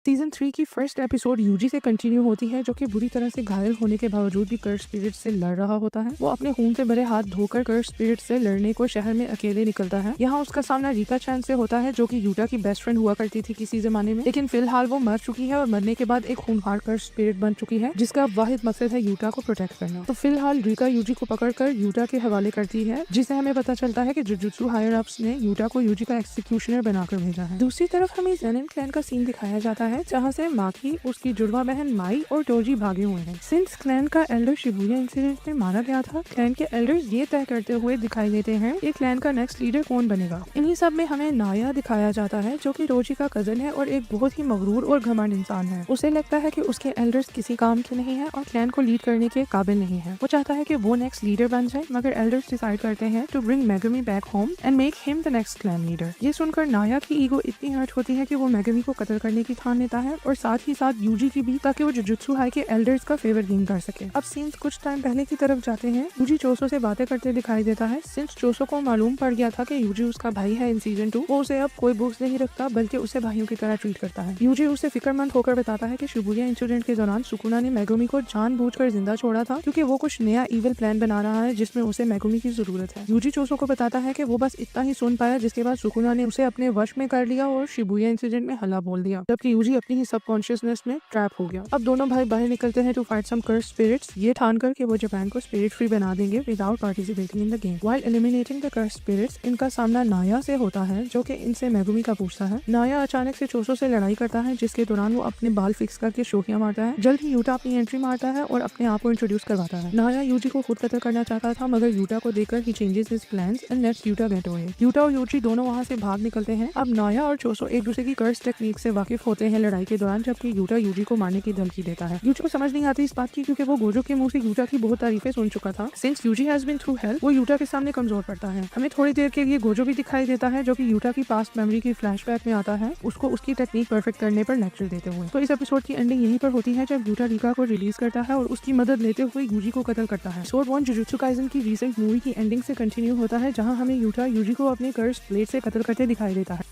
Season 3 की first episode UG से continue होती है, जो कि बुरी तरह से घायल होने के बावजूद भी कर्स स्पिरिट से लड़ रहा होता है। वो अपने खून से भरे हाथ धोकर कर्स स्पिरिट से लड़ने को शहर में अकेले निकलता है। यहाँ उसका सामना रीका चैन से होता है, जो कि यूटा की बेस्ट फ्रेंड हुआ करती थी किसी जमाने में, लेकिन फिलहाल वो मर चुकी है और मरने के बाद एक खूनखार कर्स स्पिरिट बन चुकी है, जिसका वाहिद मकसद है यूटा को प्रोटेक्ट करना। तो फिलहाल रीका यूजी को पकड़कर यूटा के हवाले करती है, जिसे हमें पता चलता है कि जुजुत्सु हायर अप्स ने यूटा को यूजी का एक्सिक्यूशनर बनाकर भेजा है। दूसरी तरफ हमें ज़ेनिन क्लैन का सीन दिखाया जाता है, जहाँ से माकी, उसकी जुड़वा बहन माई और टोजी भागे हुए हैं। सिंस क्लैन का एल्डर शिबुया इंसिडेंट में मारा गया था, क्लैन के एल्डर्स ये तय करते हुए दिखाई देते हैं कि क्लैन का नेक्स्ट लीडर कौन बनेगा। इन्हीं सब में हमें नाया दिखाया जाता है, जो कि टोजी का कजन है और एक बहुत ही मगरूर और घमंड इंसान है। उसे लगता है कि उसके एल्डर्स किसी काम के नहीं है और क्लैन को लीड करने के काबिल नहीं है। वो चाहता है कि वो नेक्स्ट लीडर बन जाए, मगर एल्डर्स डिसाइड करते हैं to bring Megumi back home and make him the next clan leader. ये सुनकर नाया की ईगो इतनी हर्ट होती है कि वो मेगुमी को कत्ल करने की ठान लेता है, और साथ ही साथ यूजी की भी, ताकि वो जुजुत्सु हाई के एल्डर्स का फेवर गेन कर सके। अब सीन्स कुछ टाइम पहले की तरफ जाते हैं। यूजी चोसो से बातें करते दिखाई देता है। सिंस चोसो को मालूम पड़ गया था कि यूजी उसका भाई है इन सीजन 2, वो उसे अब कोई बुक्स नहीं रखता, बल्कि उसे भाइयों की तरह ट्रीट करता है। यूजी उसे फिक्रमंद होकर बताता है कि शिबुया इंसिडेंट के दौरान सुकुना ने मेगुमी को जानबूझकर जिंदा छोड़ा था, क्योंकि वो कुछ नया इविल प्लान बना रहा है जिसमें उसे मेगुमी की जरूरत है। यूजी चोसो को बताता है कि वो बस इतना ही सुन पाया, जिसके बाद सुकुना ने उसे अपने वश में कर लिया और शिबुया इंसिडेंट में हल्ला बोल दिया, जबकि यूजी अपनी ही सबकॉन्शियसनेस में ट्रैप हो गया। अब दोनों भाई बाहर निकलते हैं to fight some curse spirits, ये ठानकर कि वो जापान को स्पिरिट फ्री बना देंगे without participating in the game. While eliminating the curse spirits, इनका सामना नाया से होता है, जो कि इनसे मेगुमी का पूछता है। नाया अचानक से चोसो से लड़ाई करता है, जिसके दौरान वो अपने बाल फिक्स करके शोखियां मारता है। जल्द ही यूटा अपनी एंट्री मारता है और अपने आप को इंट्रोड्यूस करवाता है। नाया यूजी को खुद कत्ल करना चाहता था, मगर यूटा को देखकर ही changes his plans and lets Yuta get away. Yuta और यूजी दोनों वहां से भाग निकलते हैं। अब नाया और चोसो एक दूसरे की कर्स टेक्निक से वाकिफ होते हैं लड़ाई के दौरान, जबकि यूटा यूजी को मारने की धमकी देता है। यूजी को समझ नहीं आती इस बात की, क्योंकि वो गोजो के मुंह से यूटा की बहुत तारीफें सुन चुका था। Since Yuji has been through hell, वो यूटा के सामने कमजोर पड़ता है। हमें थोड़ी देर के लिए गोजो भी दिखाई देता है, जो कि यूटा की पास्ट मेमोरी की फ्लैशबैक में आता है, उसको उसकी टेक्निक परफेक्ट करने पर लेक्चर देते हुए। तो इस एपिसोड की एंडिंग यहीं पर होती है, जब यूटा रीका को रिलीज करता है और उसकी मदद लेते हुए यूजी को कत्ल करता है। एपिसोड 1 जुजुत्सु काइसेन की रीसेंट मूवी की एंडिंग से कंटिन्यू होता है, जहां हमें यूटा यूजी को अपने कर्स ब्लेड से कत्ल करते दिखाई देता है।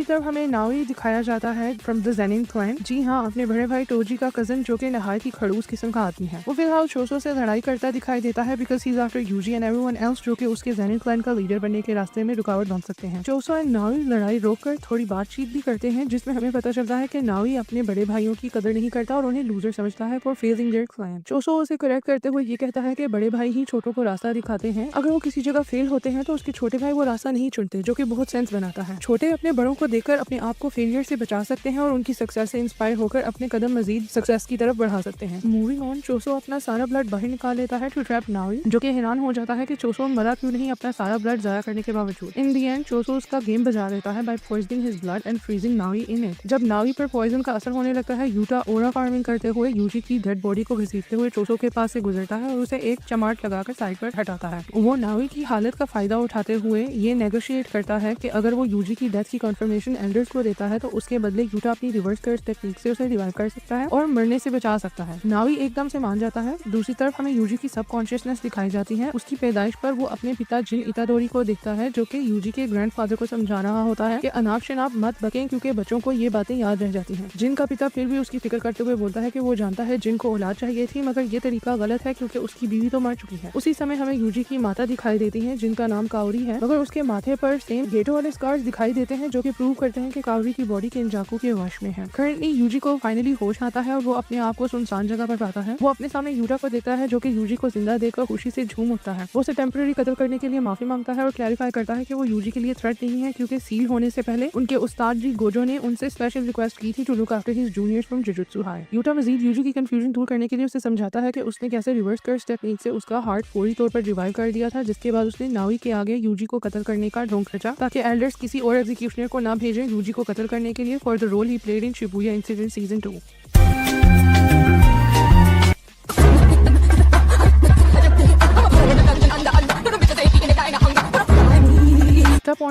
तब हमें नाओई दिखाया जाता है फ्रॉम द ज़ेनिन क्लैन। जी हाँ, अपने बड़े भाई टोजी का कजन, जो कि नहायत ही खड़ूस किस्म का आदमी है। वो फिलहाल चोसो से लड़ाई करता दिखाई देता है, because he is after Yuji and everyone else, जो कि उसके ज़ेनिन क्लैन का लीडर बनने के रास्ते में रुकावट बन सकते हैं। चोसो एंड नाओई लड़ाई रोककर थोड़ी बातचीत भी करते हैं, जिसमें हमें पता चलता है कि नाओई अपने बड़े भाइयों की कदर नहीं करता और उन्हें लूजर समझता है फॉर फेजिंग देयर क्लैन। चोसो उसे करेक्ट करते हुए ये कहता है कि बड़े भाई ही छोटों को रास्ता दिखाते हैं। अगर वो किसी जगह फेल होते हैं तो उसके छोटे भाई वो रास्ता नहीं चुनते, जो कि बहुत सेंस बनाता है। छोटे अपने बड़ों को देखकर अपने आप को फेलियर से बचा सकते हैं और उनकी सक्सेस से इंस्पायर होकर अपने कदम मजीद सक्सेस की तरफ बढ़ा सकते हैं। मूविंग ऑन, चोसो अपना सारा ब्लड बाहर निकाल लेता है टू ट्रैप नाओई, जो कि हैरान हो जाता है कि चोसो मरा क्यों नहीं अपना सारा ब्लड जाया करने के बावजूद। इन दी एंड चोसो उसका गेम बजा देता है by poisoning his blood and freezing Naoi in it. जब नाओई पर पॉइजन का असर होने लगता है, यूटा ओरा फार्मिंग करते हुए यूजी की डेड बॉडी को घसीटते हुए चोसो के पास से गुजरता है और उसे एक चमाट लगाकर साइड पर हटाता है। वो नाओई की हालत का फायदा उठाते हुए ये नेगोशिएट करता है कि अगर वो यूजी की डेथ की कंफर्मेशन एल्डर्स को देता है, तो उसके बदले यूटा अपनी रिवर्स कर्स टेक्निक से उसे रिवाइव कर सकता है और मरने से बचा सकता है। नाओई एकदम से मान जाता है। दूसरी तरफ हमें यूजी की सबकॉन्शियसनेस दिखाई जाती है। उसकी पैदाइश पर वो अपने पिता जिन इतादोरी को देखता है, जो कि यूजी के ग्रैंडफादर को समझा रहा होता है कि अनाप शनाप मत बकें, क्योंकि बच्चों को ये बातें याद रह जाती हैं। जिन का पिता फिर भी उसकी फिक्र करते हुए बोलता है कि वो जानता है जिन को औलाद चाहिए थी, मगर ये तरीका गलत है, क्योंकि उसकी बीवी तो मर चुकी है। उसी समय हमें यूजी की माता दिखाई देती है, जिनका नाम काओरी है, मगर उसके माथे पर सेम गेटो वाले स्कार्स दिखाई देते हैं, जो कि प्रूव करते हैं कि काओरी की बॉडी केंजाकू के वश में है। करंटली यूजी को फाइनली होश आता है और वो अपने आप को सुनसान जगह पर पाता है। वो अपने सामने यूटा को देखता है, जो कि यूजी को जिंदा देखकर खुशी से झूम उठता है। वो उसे टेम्पररी कत्ल करने के लिए माफी मांगता है और क्लैरिफाई करता है कि वो यूजी के लिए थ्रेट नहीं है, क्योंकि सील होने से पहले उनके उस्ताद जी गोजो ने उनसे स्पेशल रिक्वेस्ट की थी to look after his juniors from Jujutsu High. Yuta मजीद यूजी की कंफ्यूजन दूर करने के लिए उसे समझाता है कि उसने कैसे रिवर्स कर्स टेक्निक से उसका हार्ट पूरी तौर पर रिवाइव कर दिया था, जिसके बाद उसने नाओई के आगे यूजी को कत्ल करने का ढोंग रचा, ताकि एल्डर्स किसी और एग्जीक्यूशनर को ना भेजें यूजी को कत्ल करने के लिए for the role he played in Shibuya incident season 2।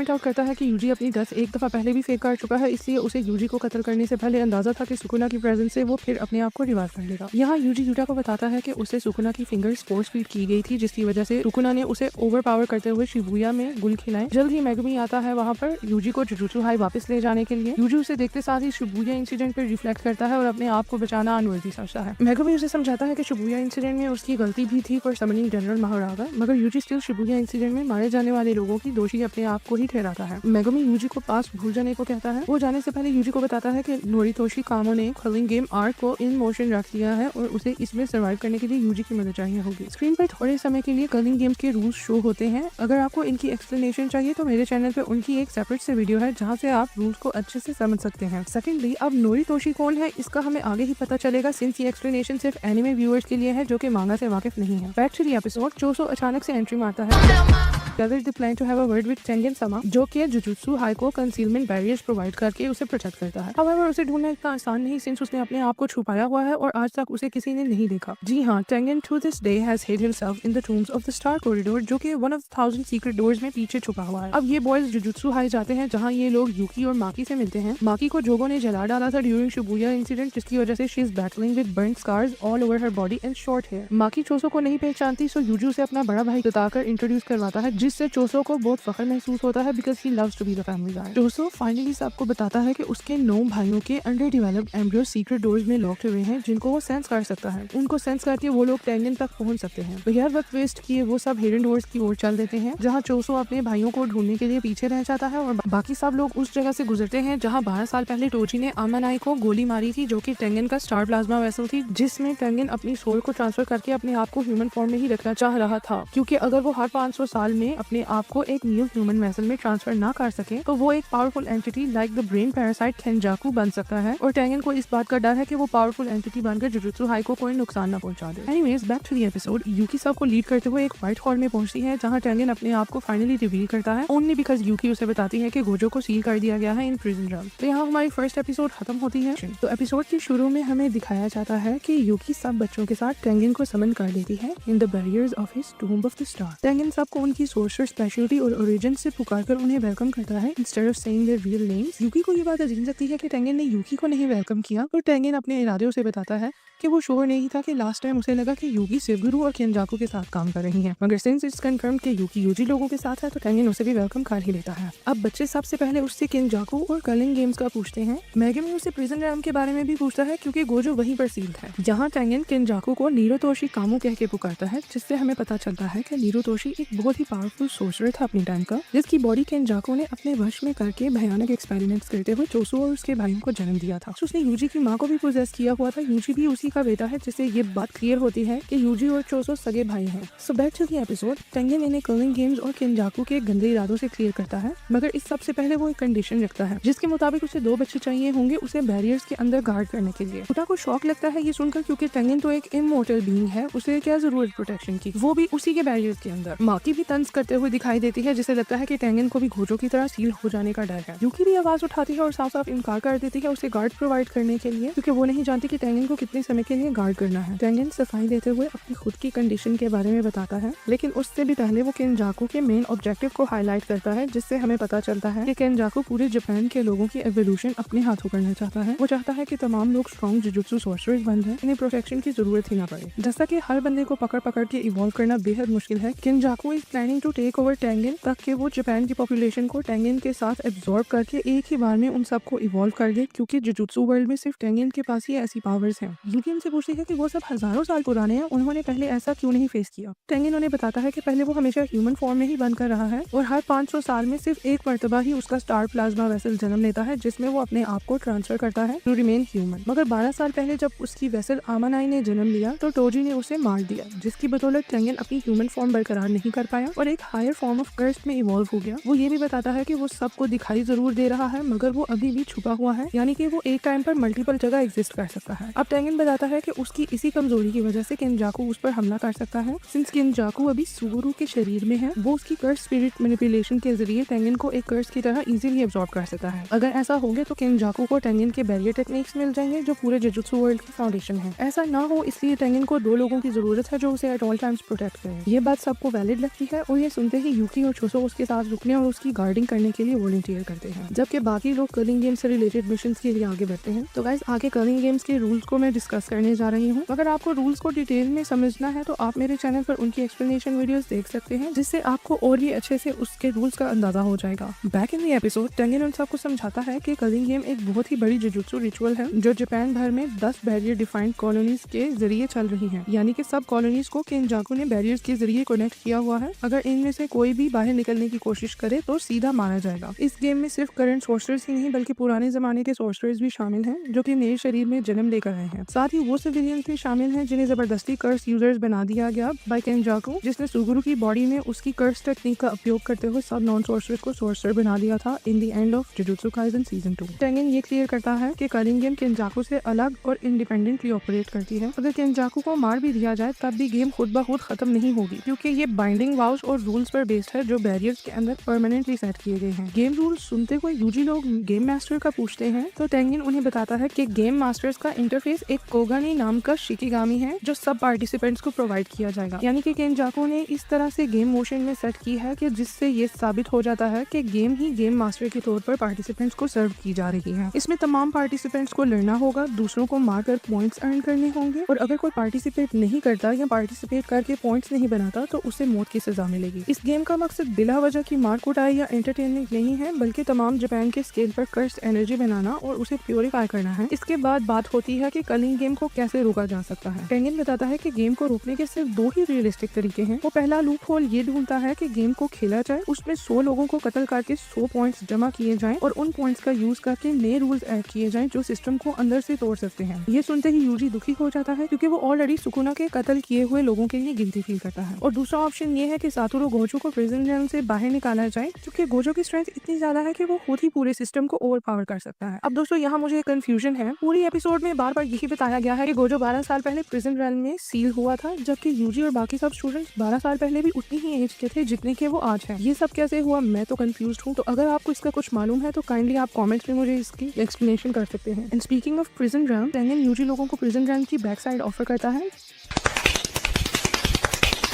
Point out करता है कि यूजी अपनी डेथ एक दफा पहले भी फेक कर चुका है, इसलिए उसे यूजी को कत्ल करने से पहले अंदाजा था कि सुकुना की प्रेजेंस से वो फिर अपने आप को रिवाइव कर लेगा। यहाँ यूजी यूटा को बताता है कि उसे सुकुना की फिंगर्स फोर्स फीड की गई थी, जिसकी वजह से सुकुना ने उसे ओवर पावर करते हुए शिबुया में गुल खिलाए। जल्द ही मेगुमी आता है वहाँ पर यूजी को जुजुत्सु हाई वापस ले जाने के लिए। यूजी उसे देखते साथ ही शिबुया इंसिडेंट पर रिफ्लेक्ट करता है और अपने आप को बचाना अनवर्दी समझता है। मेगुमी उसे समझाता है कि शिबुया इंसिडेंट में उसकी गलती भी थी पर समनिंग जनरल महारागा, मगर यूजी स्टिल शिबुया इंसिडेंट में मारे जाने वाले लोगों की दोषी अपने आप को ही ठहराता है। मेगुमी यूजी को पास भूल जाने को कहता है। वो जाने से पहले यूजी को बताता है कि नोरितोशी कामो ने किलिंग गेम आर्क को इन मोशन रख दिया है और उसे इसमें सर्वाइव करने के लिए यूजी की मदद चाहिए होगी। स्क्रीन पर थोड़े समय के लिए किलिंग गेम्स के रूल्स शो होते हैं। अगर आपको इनकी एक्सप्लेनेशन चाहिए तो मेरे चैनल पे उनकी एक सेपरेट से वीडियो है जहाँ से आप रूल्स को अच्छे से समझ सकते हैं। सेकेंडली, अब नोरितोशी कौन है इसका हमें आगे ही पता चलेगा, सिंस ये एक्सप्लेनेशन सिर्फ एनिमे व्यूअर्स के लिए है जो कि मांगा से वाकिफ नहीं है। बैक टू द एपिसोड, चोसो अचानक से एंट्री मारता है। Gathered the plan to have a word with Tengen Sama, जो कि जुजुत्सु हाई को कंसीलमेंट बैरियर्स प्रोवाइड करके उसे प्रोटेक्ट करता है। However, उसे ढूंढना इतना आसान नहीं सिंस उसने अपने आप को छुपाया हुआ है और आज तक उसे किसी ने नहीं देखा। जी हाँ, Tengen to this day has hid himself in the tombs of the Star Corridor, जो कि one of the 1000 secret doors में पीछे छुपा हुआ है। अब ये बॉयज जुजुत्सु हाई जाते हैं जहाँ ये लोग यूकी और माकी से मिलते हैं। माकी को जोगो ने जला डाला था ड्यूरिंग शिबुया इंसिडेंट, जिसकी वजह से she is battling with burn scars all over her body and short hair. Maki Choso को नहीं पहचानती, सो यूजू से अपना बड़ा भाई बताकर इंट्रोड्यूस करवाता है, जिससे चोसो को बहुत फख्र महसूस होता है because he loves to be the family guy. Choso finally सबको बताता है कि उसके 9 भाइयों के underdeveloped embryo secret doors में लॉक्ड हुए हैं जिनको वो सेंस कर सकता है। उनको सेंस करके वो लोग टेंगन तक पहुंच सकते हैं। बगैर वक्त वेस्ट किए वो सब हिडन डोर्स की ओर चल देते हैं, जहाँ चोसो अपने भाइयों को ढूंढने के लिए पीछे रह जाता है और बाकी सब लोग उस जगह से गुजरते हैं जहाँ 12 साल पहले टोची ने आमानाई को गोली मारी थी, जो कि टेंगन का स्टार प्लाज्मा वेसल थी, जिसमें टेंगन अपनी सोल को ट्रांसफर करके अपने आप को ह्यूमन फॉर्म में ही रखना चाह रहा था, क्योंकि अगर वो हर 500 साल में अपने आप को एक न्यू ह्यूमन वेसल में ट्रांसफर ना कर सके तो वो एक powerful entity like the brain parasite Kenjaku बन सकता है। और टेंगन को इस बात का डर है कि वो पावरफुल एंटिटी बनकर जुजुत्सु हाई को कोई नुकसान ना पहुंचा दे। Anyways, back to the episode, Yuki सब को लीड करते हुए एक व्हाइट हॉल में पहुंचती है जहां टेंगन अपने आप को फाइनली रिवील करता है, ओनली बिकॉज यूकी उसे बताती है कि गोजो को सील कर दिया गया है इन प्रिजन रम। तो यहाँ हमारी फर्स्ट एपिसोड खत्म होती है। तो एपिसोड के शुरू में हमें दिखाया जाता है कि यूकी सब बच्चों के साथ टेंगन को समन कर देती है in the barriers of his tomb of the star. Tengen सबको उनकी सोर्सर स्पेशलिटी और ओरिजिन से पुकारकर उन्हें वेलकम करता है instead of saying their real names. Yuki को ये बात अजीब लगती है कि टेंगन ने यूकी को नहीं वेलकम किया, तो टेंगन अपने इरादे से बताता है कि वो श्योर नहीं था कि लास्ट टाइम उसे लगा कि यूकी शिवगुरु और केंजाकू के साथ काम कर रही है, मगर सिंस इट्स कंफर्म कि यूकी यूजी लोगों के साथ है तो टेंगन उसे भी वेलकम कर ही लेता है। अब बच्चे सबसे पहले उससे केंजाकू और कलिंग गेम्स का पूछते हैं। मेगमी उसे प्रिजन रैम के बारे में भी पूछता है क्योंकि गोजो वहीं पर सील्ड है, जहाँ टेंगन केंजाकू को नीरोतोशी कामू कह के पुकारता है, जिससे हमें पता चलता है कि नीरोतोशी एक बहुत ही पावरफुल सोर्सर था अपने टाइम का, जिसकी बॉडी केंजाकू ने अपने वश में करके भयानक एक्सपेरिमेंट्स करते हुए चोसो और उसके भाइयों को जन्म दिया था। उसने यूजी की माँ को भी पोजेस किया हुआ था। यूजी भी उसी का बेटा है, जिससे ये बात क्लियर होती है कि यूजी और चोसो सगे भाई हैं। So back to the episode, Tengen इन्हें किलिंग गेम्स और केंजाकू के गंदे इरादों से क्लियर करता है, मगर इस सबसे पहले वो एक कंडीशन रखता है जिसके मुताबिक उसे 2 बच्चे चाहिए होंगे उसे बैरियर्स के अंदर गार्ड करने के लिए। उटा को शॉक लगता है ये सुनकर, क्योंकि टेंगन तो एक इमॉर्टल बीइंग है, उसे क्या जरूरत प्रोटेक्शन की, वो भी उसी के बैरियर्स के अंदर। माकी भी तंज करते हुए दिखाई देती है, जिसे लगता है कि टेंगन को भी गोजो की तरह सील हो जाने का डर है। यूकी भी आवाज उठाती है और साफ साफ इनकार कर देती है उसे गार्ड प्रोवाइड करने के लिए, क्योंकि वो नहीं जानती कि टेंगन को कितने समय के लिए गार्ड करना है। टेंगन सफाई देते हुए अपनी खुद की कंडीशन के बारे में बताता है, लेकिन उससे भी पहले वो केंजाकू के मेन ऑब्जेक्टिव को हाईलाइट करता है, जिससे हमें पता चलता है कि केंजाकू पूरे जापान के लोगों की एवोल्यूशन अपने हाथों करना चाहता है। वो चाहता है कि तमाम लोग स्ट्रॉन्ग जुजुत्सु सॉर्सरर्स बन जाएं, इन्हें प्रोटेक्शन की जरूरत ही ना पड़े। जैसा कि हर बंदे को पकड़ पकड़ के इवॉल्व करना बेहद मुश्किल है, Kenjaku is planning to take over Tengen ताकि वो जापान की पॉपुलेशन को टेंगन के साथ एब्जॉर्ब करके एक ही बार में उन सबको इवॉल्व कर दे, क्योंकि जुजुत्सु वर्ल्ड में सिर्फ टेंगन के पास ही ऐसी पावर्स हैं। यूकी उनसे पूछती है कि वो सब हजारों साल पुराने हैं, उन्होंने पहले ऐसा क्यों नहीं फेस किया। टेंगन उन्हें बताता है कि पहले वो हमेशा ह्यूमन फॉर्म में ही बनकर रहा है और हर 500 साल में सिर्फ एक मर्तबा ही उसका स्टार प्लाज्मा वेसल जन्म लेता है, जिसमें वो अपने आप को ट्रांसफर करता है टू रिमेन ह्यूमन। मगर 12 साल पहले जब उसकी वेसल आमानाई ने जन्म लिया तो टोजी ने उसे मार दिया, जिसकी बदौलत टेंगन अपनी ह्यूमन फॉर्म बरकरार नहीं कर पाया और एक हायर फॉर्म ऑफ कर्स्ट में इवॉल्व हो गया। वो ये भी बताता है कि वो सबको दिखाई जरूर दे रहा है, मगर वो अभी भी छुपा हुआ है, यानी कि वो एक टाइम पर मल्टीपल जगह एग्जिस्ट कर सकता है। अब टेंगन बताता है कि उसकी इसी कमजोरी की वजह से केंजाकू उस पर हमला कर सकता है। सिंस केंजाकू अभी सुगुरु के शरीर में है, वो उसकी कर्स स्पिरिट मैनिपुलेशन के जरिए टेंगन को एक कर्स की तरह इजीली एब्जॉर्ब कर सकता है। अगर ऐसा हो गया तो केंजाकू को टेंगन के बैरियर टेक्निक्स मिल जाएंगे, जो पूरे जुजुत्सु वर्ल्ड की फाउंडेशन है। ऐसा ना हो इसलिए टेंगन को 2 लोगों की जरूरत है जो उसे एट ऑल टाइम्स प्रोटेक्ट करें। ये बात सबको वैलिड लगती है और ये सुनते ही यूकी और चोसो उसके साथ रुकने बचने और उसकी गार्डिंग करने के लिए वॉलंटियर करते हैं, जबकि बाकी लोग कर्लिंग गेम से रिलेटेड मिशन के लिए आगे बढ़ते हैं। तो गाइस, आगे कर्लिंग गेम्स के रूल्स को मैं डिस्कस करने जा रही हूँ। अगर आपको रूल्स को डिटेल में समझना है तो आप मेरे चैनल पर उनकी एक्सप्लेनेशन वीडियोस देख सकते हैं, जिससे आपको और भी अच्छे से उसके रूल्स का अंदाजा हो जाएगा। Back in the episode, Tengen उन सबको समझाता है कि कर्लिंग गेम एक बहुत ही बड़ी जुजुत्सु रिचुअल है जो जापान भर में 10 बैरियर डिफाइंड कॉलोनीज के जरिए चल रही है। यानी कि सब कॉलोनीज को केनजाकू ने बैरियर्स के जरिए कनेक्ट किया हुआ है। अगर इनमें से कोई भी बाहर निकलने की कोशिश करे तो सीधा मारा जाएगा। इस गेम में सिर्फ करंट सोर्सर्स ही नहीं बल्कि पुराने जमाने के सोर्सर्स भी शामिल हैं जो कि नए शरीर में जन्म लेकर आए हैं। साथ ही वो सिविलियंस भी शामिल हैं जिन्हें जबरदस्ती कर्स यूजर्स बना दिया गया बाय केनजाकू, जिसने सुगुरु की बॉडी में उसकी कर्स टेक्निक का उपयोग करते हुए सब नॉन सोर्सर्स को सोर्सर बना दिया था in the end of jujutsu Kaisen season 2। Tengen ये क्लियर करता है कि कर्लिंग गेम केनजाकू से अलग और इंडिपेंडेंटली ऑपरेट करती है। अगर केनजाकू को मार भी दिया जाए तब भी गेम खुद ब खुद खत्म नहीं होगी, क्योंकि ये बाइंडिंग वाउस और रूल्स पर बेस्ड है जो बैरियर्स के अंदर परमानेंटली सेट किए गए हैं। गेम रूल्स सुनते हुए यूजी लोग गेम मास्टर का पूछते हैं तो टेंगन उन्हें बताता है कि गेम मास्टर्स का इंटरफेस एक कोगानी नाम का शिकिगामी है जो सब पार्टिसिपेंट्स को प्रोवाइड किया जाएगा। यानी कि केनजाकू ने इस तरह से गेम मोशन में सेट की है कि जिससे ये साबित हो जाता है कि गेम ही गेम मास्टर के तौर पर पार्टिसिपेंट्स को सर्व की जा रही है। इसमें तमाम पार्टिसिपेंट्स को लड़ना होगा, दूसरों को मारकर पॉइंट्स अर्न करने होंगे और अगर कोई पार्टिसिपेट नहीं करता या पार्टिसिपेट करके पॉइंट्स नहीं बनाता तो उसे मौत की सजा मिलेगी। इस गेम का मकसद बिला वजह की मार कुटाई या एंटरटेनमेंट नहीं है, बल्कि तमाम जापान के स्केल पर कर्स्ड एनर्जी बनाना और उसे प्योरीफाई करना है। इसके बाद बात होती है कि कर्लिंग गेम को कैसे रोका जा सकता है। टेंगन बताता है कि गेम को रोकने के सिर्फ 2 ही रियलिस्टिक तरीके हैं। वो पहला लूप होल ये ढूंढता है कि गेम को खेला जाए, उसमें 100 लोगों को कत्ल करके 100 पॉइंट्स जमा किए जाएं और उन पॉइंट्स का यूज करके नए रूल्स ऐड किए जाएं जो सिस्टम को अंदर से तोड़ सकते हैं। ये सुनते ही यूजी दुखी हो जाता है क्योंकि वो ऑलरेडी सुकुना के कत्ल किए हुए लोगों के लिए गिल्टी फील करता है। और दूसरा ऑप्शन ये है कि सातोरू गोजो को प्रिजन जेल से बाहर निकाला जाए, क्योंकि गोजो की स्ट्रेंथ इतनी ज्यादा है कि वो खुद ही पूरे सिस्टम को ओवरपावर कर सकता है। अब दोस्तों, यहाँ मुझे कंफ्यूजन है। पूरी एपिसोड में बार बार यही बताया गया है कि गोजो 12 साल पहले प्रिजन जेल में सील हुआ था, जबकि यूजी और बाकी सब स्टूडेंट्स 12 साल पहले भी उतनी ही एज के थे जितने के वो आज हैं। ये सब कैसे हुआ, मैं तो कंफ्यूज हूँ। तो अगर आपको इसका कुछ मालूम है तो काइंडली आप कमेंट्स में मुझे इसकी एक्सप्लेनेशन कर सकते हैं। And speaking of prison realm, Tengen Yuji लोगों को प्रिजन रन की बैक साइड ऑफर करता है,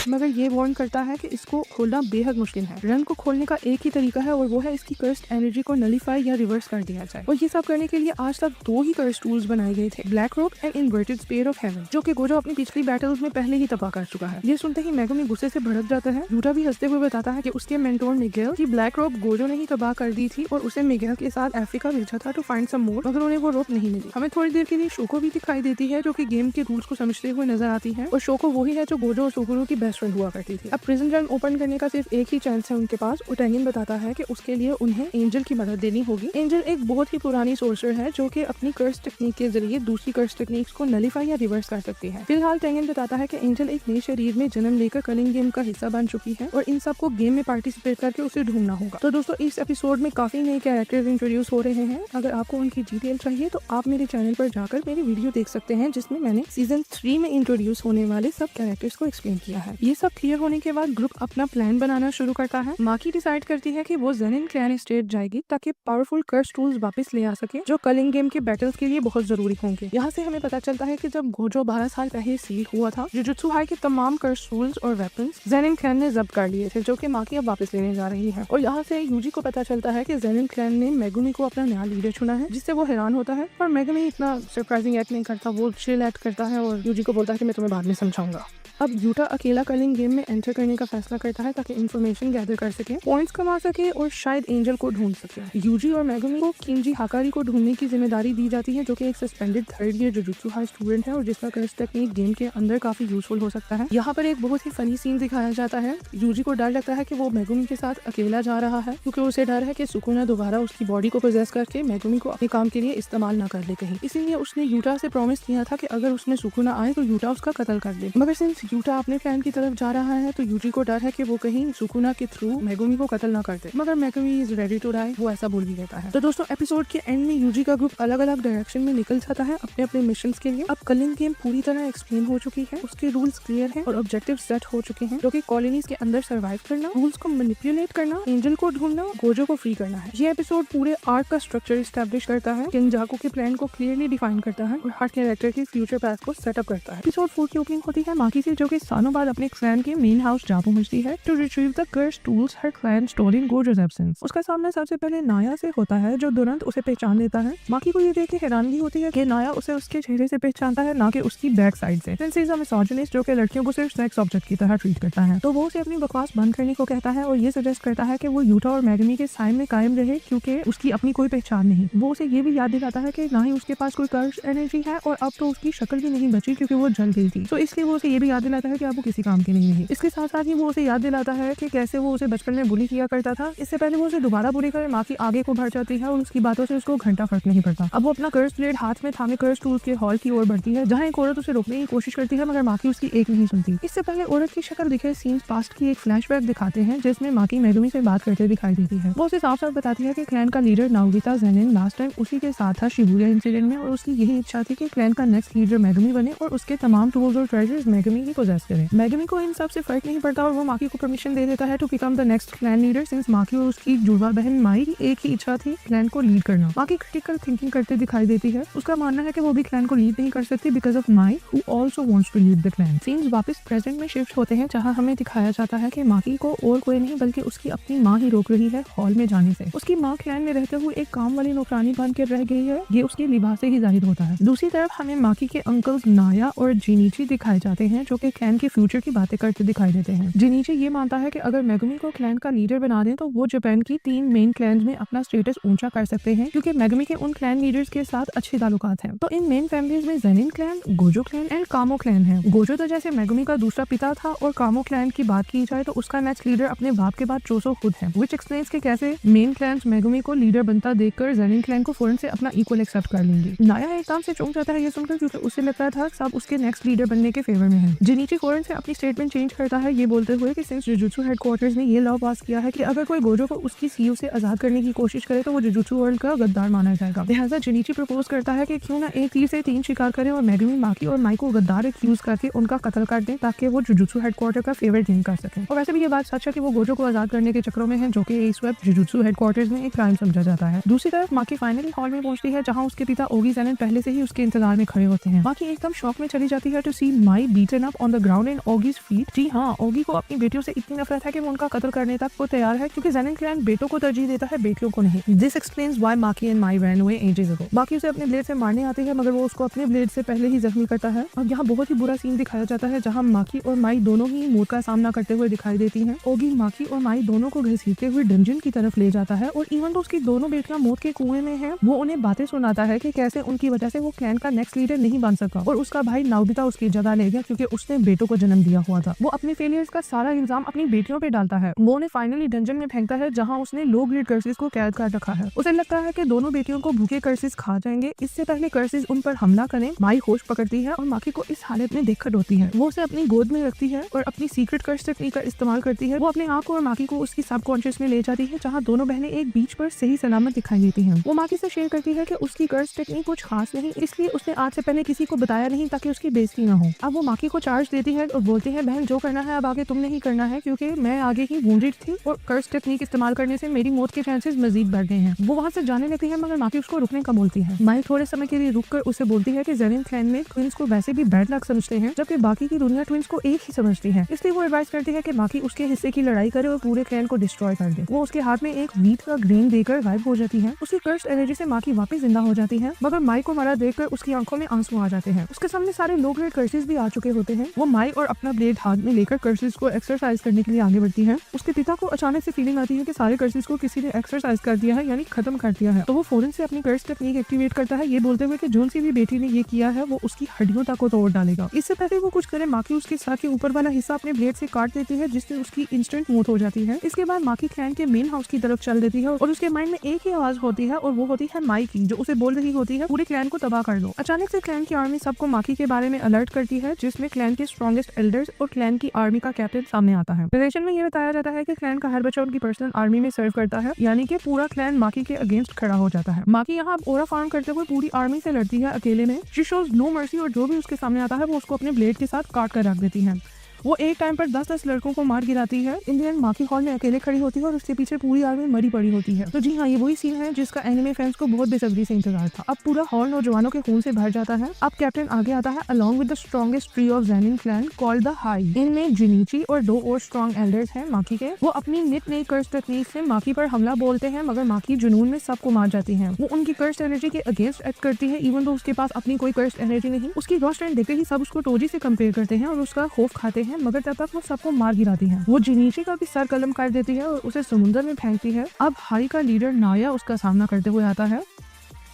मगर ये वार्न करता है कि इसको खोलना बेहद मुश्किल है। रन को खोलने का एक ही तरीका है और वो है इसकी कर्स्ड एनर्जी को नलीफाई या रिवर्स कर दिया जाए। और ये सब करने के लिए आज तक 2 ही कर्स्ड टूल्स बनाए गए थे, black rope and inverted sphere of haven, जो कि गोजो अपनी पिछली बैटल्स में पहले ही तबाह कर चुका है। ये सुनते ही मेगुमी गुस्से से भड़क जाता है। यूटा भी हंसते हुए बताता है कि उसके मेंटोर मिगेल की ब्लैक रोप गोजो ने ही तबाह कर दी थी और उसे मिगेल के साथ अफ्रीका भेजा था टू फाइंड सम मोर, मगर उन्हें वो रोप नहीं मिली। हमें थोड़ी देर के लिए शोको भी दिखाई देती है जो कि गेम के रूल्स को समझते हुए नजर आती है, और शोको वही है जो गोजो और सुकुरु की बेस्ट फ्रेंड हुआ करती थी। अब प्रिजन रन ओपन करने का सिर्फ एक ही चांस है उनके पास, और टेंगन बताता है कि उसके लिए उन्हें एंजल की मदद देनी होगी। एंजल एक बहुत ही पुरानी सोर्सर है जो कि अपनी कर्स टेक्निक के जरिए दूसरी कर्स टेक्निक्स को नलीफाई या रिवर्स कर सकती है। फिलहाल टेंगन बताता है कि एंजल एक नए शरीर में जन्म लेकर कर्लिंग गेम का हिस्सा बन चुकी है और इन सबको गेम में पार्टिसिपेट करके उसे ढूंढना होगा। तो दोस्तों, इस एपिसोड में काफी नए कैरेक्टर्स इंट्रोड्यूस हो रहे हैं। अगर आपको उनकी डिटेल चाहिए तो आप मेरे चैनल पर जाकर मेरी वीडियो देख सकते हैं, जिसमें मैंने सीजन 3 में इंट्रोड्यूस होने वाले सब कैरेक्टर्स को एक्सप्लेन किया है। ये सब क्लियर होने के बाद ग्रुप अपना प्लान बनाना शुरू करता है। माकी डिसाइड करती है कि वो जेनिन क्लैन स्टेट जाएगी ताकि पावरफुल कर्स टूल्स वापस ले आ सके जो कर्लिंग गेम के बैटल्स के लिए बहुत जरूरी होंगे। यहाँ से हमें पता चलता है कि जब गोजो 12 साल पहले सील हुआ था, जुजुत्सु हाई के तमाम कर्स टूल्स और वेपन्स जेनिन क्लैन ने जब्त कर लिए थे, जो कि माकी अब वापस लेने जा रही है। और यहाँ से यूजी को पता चलता है कि जेनिन क्लैन ने मेगुमी को अपना नया लीडर चुना है, जिससे वो हैरान होता है। पर मेगुमी इतना सरप्राइजिंग एक्ट नहीं करता, वो चिल एक्ट करता है और यूजी को बोलता है कि मैं तुम्हें बाद में समझाऊंगा। अब यूटा अकेला कर्लिंग गेम में एंटर करने का फैसला करता है ताकि इन्फॉर्मेशन गैदर कर सके, पॉइंट्स कमा सके और शायद एंजल को ढूंढ सके। यूजी और मेगुमी को किंजी हाकारी को ढूंढने की जिम्मेदारी दी जाती है, जो कि एक suspended 3rd year jujutsu high student है और जिसका कर्स टेक्निक गेम के अंदर काफी यूजफुल हो सकता है। यहाँ पर एक बहुत ही फनी सीन दिखाया जाता है। यूजी को डर लगता है कि वो मेगुमी के साथ अकेला जा रहा है, क्योंकि उसे डर है कि सुकुना दोबारा उसकी बॉडी को पोजेस करके मेगुमी को अपने काम के लिए इस्तेमाल ना कर ले कहीं। इसीलिए उसने यूटा से प्रॉमिस किया था कि अगर उसमें सुकुना आए तो यूटा उसका कत्ल कर दे। मगर सिंस यूटा अपने प्लान की तरफ जा रहा है तो यूजी को डर है कि वो कहीं सुकुना के थ्रू मेगुमी को कत्ल ना कर दे, मगर Megumi is ready to die, वो ऐसा बोल भी देता है। तो दोस्तों, एपिसोड के एंड में यूजी का ग्रुप अलग अलग डायरेक्शन में निकल जाता है अपने अपने मिशन के लिए। अब कर्लिंग गेम पूरी तरह एक्सप्लेन हो चुकी है, उसके रूल्स क्लियर हैं और ऑब्जेक्टिव सेट हो चुके हैं, जो कि कॉलोनीज के अंदर सर्वाइव करना, रूल्स को मैनिपुलेट करना, एंजल को ढूंढना, गोजो को फ्री करना है। ये एपिसोड पूरे आर्क का स्ट्रक्चर एस्टैब्लिश करता है, केनजाकू के प्लान को क्लियरली डिफाइन करता है और हर कैरेक्टर के फ्यूचर पैथ को सेटअप करता है। एपिसोड 4 की ओपनिंग होती है माकी से, जो कि सालों बाद अपने क्लैन के मेन हाउस जा पहुंचती है to retrieve the cursed tools her clan store in गोजो's एब्सेंस। उसका सामना सबसे पहले नाया से होता है जो तुरंत उसे पहचान लेता है। माकी को ये देख के हैरानगी होती है कि नाया उसे उसके चेहरे से पहचानता है, ना कि उसकी बैक साइड से। Since he is a misogynist जो कि लड़कियों को सिर्फ सेक्स ऑब्जेक्ट की तरह ट्रीट करता है, तो वो उसे अपनी बकवास बंद करने को कहता है और ये सजेस्ट करता है कि वो यूटा और मैगमी के साइड में कायम रहे क्योंकि उसकी अपनी कोई पहचान नहीं। वो उसे ये भी याद दिलाता है कि ना ही उसके पास कोई कर्स एनर्जी है और अब तो उसकी शक्ल भी नहीं बची क्योंकि वो जल गई थी, तो इसलिए वो उसे ये भी याद दिलाता है कि अब वो किसी काम की नहीं रही। इसके साथ साथ ही वो उसे याद दिलाता है कि कैसे वो उसे बचपन में बुली किया करता था। इससे पहले वो उसे दोबारा बुली करे माकी आगे को बढ़ जाती है और उसकी बातों से उसको घंटा फर्क नहीं पड़ता। अब वो अपना कर्स ब्लेड हाथ में थामे कर्स टूल्स के हॉल की ओर बढ़ती है जहाँ एक औरत उसे रोकने की कोशिश करती है मगर माकी उसकी एक नहीं सुनती। इससे पहले औरत की शक्ल दिखे सीन्स पास्ट की एक फ्लैशबैक दिखाते हैं जिसमें माकी मेगुमी से बात करते दिखाई देती है। वो उसे साफ साफ बताती है कि क्लैन का लीडर नाओबिता ज़ेनिन लास्ट टाइम उसी के साथ था शिबुया इंसिडेंट में और उसकी यही इच्छा थी कि क्लैन का नेक्स्ट लीडर मेगुमी बने और उसके तमाम टूल्स और ट्रेजर्स मेगुमी ही पोजेस करे। मेगुमी को इन सब से फर्क नहीं पड़ता और वो माकी को परमिशन दे देता है to become the next clan leader since Maki और उसकी जुड़वा बहन माई की एक ही इच्छा थी क्लैन को लीड करना। माकी क्रिटिकल थिंकिंग करते दिखाई देती है। उसका मानना है कि वो भी क्लैन को लीड नहीं कर सकती because of Mai who also wants to lead the clan. Scenes वापस प्रेजेंट में शिफ्ट होते हैं जहां हमें दिखाया जाता है कि माकी को और कोई नहीं बल्कि उसकी अपनी माँ ही रोक रही है हॉल में जाने से। उसकी माँ क्लैन में रहते हुए एक काम वाली नौकरानी बन कर रह गई है, ये उसके लिबास से ही जाहिर होता है। दूसरी तरफ हमें माकी के अंकल्स नाया और जिनीची दिखाए जाते हैं जो कि क्लैन के फ्यूचर की बातें करते दिखाई देते हैं। जिनीची ये मानता है कि अगर मेगुमी को क्लैन का लीडर बना दें तो वो जापान की 3 मेन क्लैन में अपना स्टेटस ऊंचा कर सकते हैं क्योंकि मेगुमी के उन क्लैन लीडर्स के साथ अच्छे ताल्लुकात हैं। तो इन मेन फैमिलीज में Zenin clan, Gojo clan and कामो क्लैन है। गोजो तो जैसे मेगुमी का दूसरा पिता था और कामो क्लैन की बात की जाए तो उसका नेक्स्ट लीडर अपने बाप के बाद चोसो खुद है, व्हिच एक्सप्लेन्स कि कैसे मेन क्लैन मेगुमी को लीडर बनता देखकर ज़ेनिन क्लैन को फौरन से अपना इक्वल एक्सेप्ट कर लेंगे। नाया एकदम से चौंक जाता है ये सुनकर क्योंकि उसे लगता था सब उसके नेक्स्ट लीडर बनने के फेवर में है। जिनीची फौरन से अपनी स्टेटमेंट चेंज करता है ये बोलते हुए कि सिंस जुजुत्सु हेडक्वार्टर्स ने ये लॉ पास किया है कि अगर कोई गोजो को उसकी सीईओ से आजाद करने की कोशिश करे तो वो जुजुत्सु वर्ल्ड का गद्दार माना जाएगा। लिहाजा जिनीची प्रपोज करता है कि क्यों ना एक तीर से 3 शिकार करें और मेगुमी, माकी और माई को गद्दार एक्यूज करके उनका कत्ल कर दें ताकि वो जुजुत्सु हेडक्वार्टर का फेवर गेन कर सकें। और वैसे भी ये बात सच है कि वो गोजो को आजाद करने के चक्रों में है जो कि इस वक्त जुजुत्सु हेडक्वार्टर्स में एक क्राइम समझा जाता है। दूसरी तरफ माकी फाइनली हॉल में पहुंचती है जहां उसके पिता ओगी ज़ेनिन पहले से ही उसके इंतजार में खड़े होते हैं। माकी एकदम शॉक में चली जाती है to see Mai beaten up on the ground in Ogi's feet. जी हाँ, ओगी को अपनी बेटियों से इतनी नफरत है कि वो उनका कत्ल करने तक वो तैयार है क्योंकि ज़ेनिन क्लैन बेटों को तरजीह देता है बेटियों को नहीं। This explains why Maki and Mai ran away ages ago. Maki उसे अपने ब्लेड से मारने आती है मगर वो उसको अपने ब्लेड से पहले ही जख्मी करता है। अब यहाँ बहुत ही बुरा सीन दिखाया जाता है जहाँ माकी और माई दोनों ही मौत का सामना करते हुए दिखाई देती हैं। ओगी माकी और माई दोनों को घसीटते हुए डंजन की तरफ ले जाता है और इवन तो उसकी दोनों बेटियां मौत के कुएं में हैं, वो उन्हें बातें सुनाता है कि कैसे उनकी वजह से वो क्लैन का नेक्स्ट लीडर नहीं बन सका और उसका भाई नाओबिता उसकी जगह ले गया क्योंकि उसने बेटों को जन्म दिया हुआ था। वो अपने फेलियर्स का सारा इल्जाम अपनी बेटियों पे डालता है। वो उन्हें फाइनली डंजन में फेंकता है जहाँ उसने लो ग्रेड कर्सेस को कैद कर रखा है। उसे लगता है कि दोनों बेटियों को भूखे कर्सेस खा जाएंगे, इससे पहले कर्सेस उन पर हमला करें। माई होश पकड़ती है और माकी को इस हालत में देखकर रोती है। वो उसे अपनी गोद में रखती है और अपनी सीक्रेट कर्स टेक्निक का इस्तेमाल करती है। वो अपने आप को और माकी को उसकी सबकॉन्शियस में ले जाती है जहाँ दोनों बहनें एक बीच पर सही सलामत दिखाई देती हैं। वो माकी से शेयर करती है कि उसकी कर्स टेक्निक कुछ खास नहीं, इसलिए उसने आज से पहले किसी को बताया नहीं ताकि उसकी बेइज्जती न हो। अब वो माकी को चार्ज देती है और बोलती है बहन जो करना है अब आगे तुमने ही करना है क्योंकि मैं आगे ही वुंडेड थी और कर्स टेक्निक इस्तेमाल करने से मेरी मौत के चांसेस मजीद बढ़ गए हैं। वो वहाँ से जाने लगती है मगर माकी उसको रुकने का बोलती है। माई थोड़े समय के लिए रुककर उसे बोलती है कि ज़ेनिन क्लैन में ट्विंस को वैसे भी बैड लक समझते हैं जबकि बाकी की दुनिया ट्विंस को एक ही समझती है, इसलिए वो एडवाइस करती है कि माकी उसके हिस्से की लड़ाई करे और पूरे क्लैन को डिस्ट्रॉय कर दे। वो उसके हाथ में एक व्हीट का ग्रेन देकर गायब हो जाती है। उसकी कर्स्ड एनर्जी से माकी वापस जिंदा हो जाती है मगर माई को मरा देखकर उसकी आंखों में आंसू आ जाते हैं। उसके सामने सारे लो ग्रेड कर्सेस भी आ चुके होते हैं। वो माई और अपना ब्लेड हाथ में लेकर कर्सेस को एक्सरसाइज करने के लिए आगे बढ़ती है। उसके पिता को अचानक से फीलिंग आती है कि सारे कर्सेस को किसी ने एक्सरसाइज कर दिया है यानी खत्म कर दिया है, तो वो फौरन से अपनी कर्स टेक्निक एक्टिवेट करता है ये बोलते हुए कि जोन सी भी बेटी ने ये किया है वो उसकी हड्डियों तक को तोड़ डालेगा। इससे पहले वो कुछ करे माकी उसके सर के ऊपर वाला हिस्सा अपने ब्लेड से काट देती है जिससे उसकी इंस्टेंट मौत हो जाती है। इसके बाद माकी क्लैन के मेन हाउस की तरफ चल देती है और उसके माइंड में एक ही आवाज होती है और वो होती है माई की, जो उसे बोल रही होती है पूरे क्लैन को तबाह कर दो। अचानक से क्लैन की आर्मी सबको माकी के बारे में अलर्ट करती है जिसमें क्लैन के स्ट्रॉन्गेस्ट एल्डर्स और क्लैन की आर्मी का कैप्टन सामने आता है। रिलेशन में ये बताया जाता है कि क्लैन का हर बच्चा उनकी पर्सनल आर्मी में सर्व करता है यानी कि पूरा क्लैन माकी के अगेंस्ट खड़ा हो जाता है। माकी यहाँ ओरा फार्म करते हुए पूरी आर्मी से लड़ती है अकेले में। शी शोज नो मर्सी और जो भी उसके सामने आता है वो उसको अपने ब्लेड के साथ काट कर रख देती है। वो एक टाइम पर 10-10 लड़कों को मार गिराती है। इन द एंड माँ की हॉल में अकेले खड़ी होती है और उसके पीछे पूरी आर्मी मरी पड़ी होती है। तो जी हाँ, ये वही सीन है जिसका एनिमे फैंस को बहुत बेसब्री से इंतजार था। अब पूरा हॉल नौजवानों के खून से भर जाता है। अब कैप्टन आगे आता है along with the strongest tree of Zenin clan called the high. इनमें जिनीची और 2 और स्ट्रॉन्ग एल्डर्स हैं माकी के। वो अपनी नित नई कर्स टेक्निक से माकी पर हमला बोलते हैं, मगर माकी जुनून में सबको मार जाती है। वो उनकी कर्स एनर्जी के अगेंस्ट एक्ट करती है, इवन तो उसके पास अपनी कोई कर्स एनर्जी नहीं। उसकी रॉ स्ट्रेंथ देखते ही सब उसको टोजी से कंपेयर करते हैं और उसका खौफ खाते हैं, मगर तब तक वो सबको मार गिराती है। वो जिनीची का भी सर कलम कर देती है और उसे समुद्र में फेंकती है। अब हाई का लीडर नाया उसका सामना करते हुए आता है।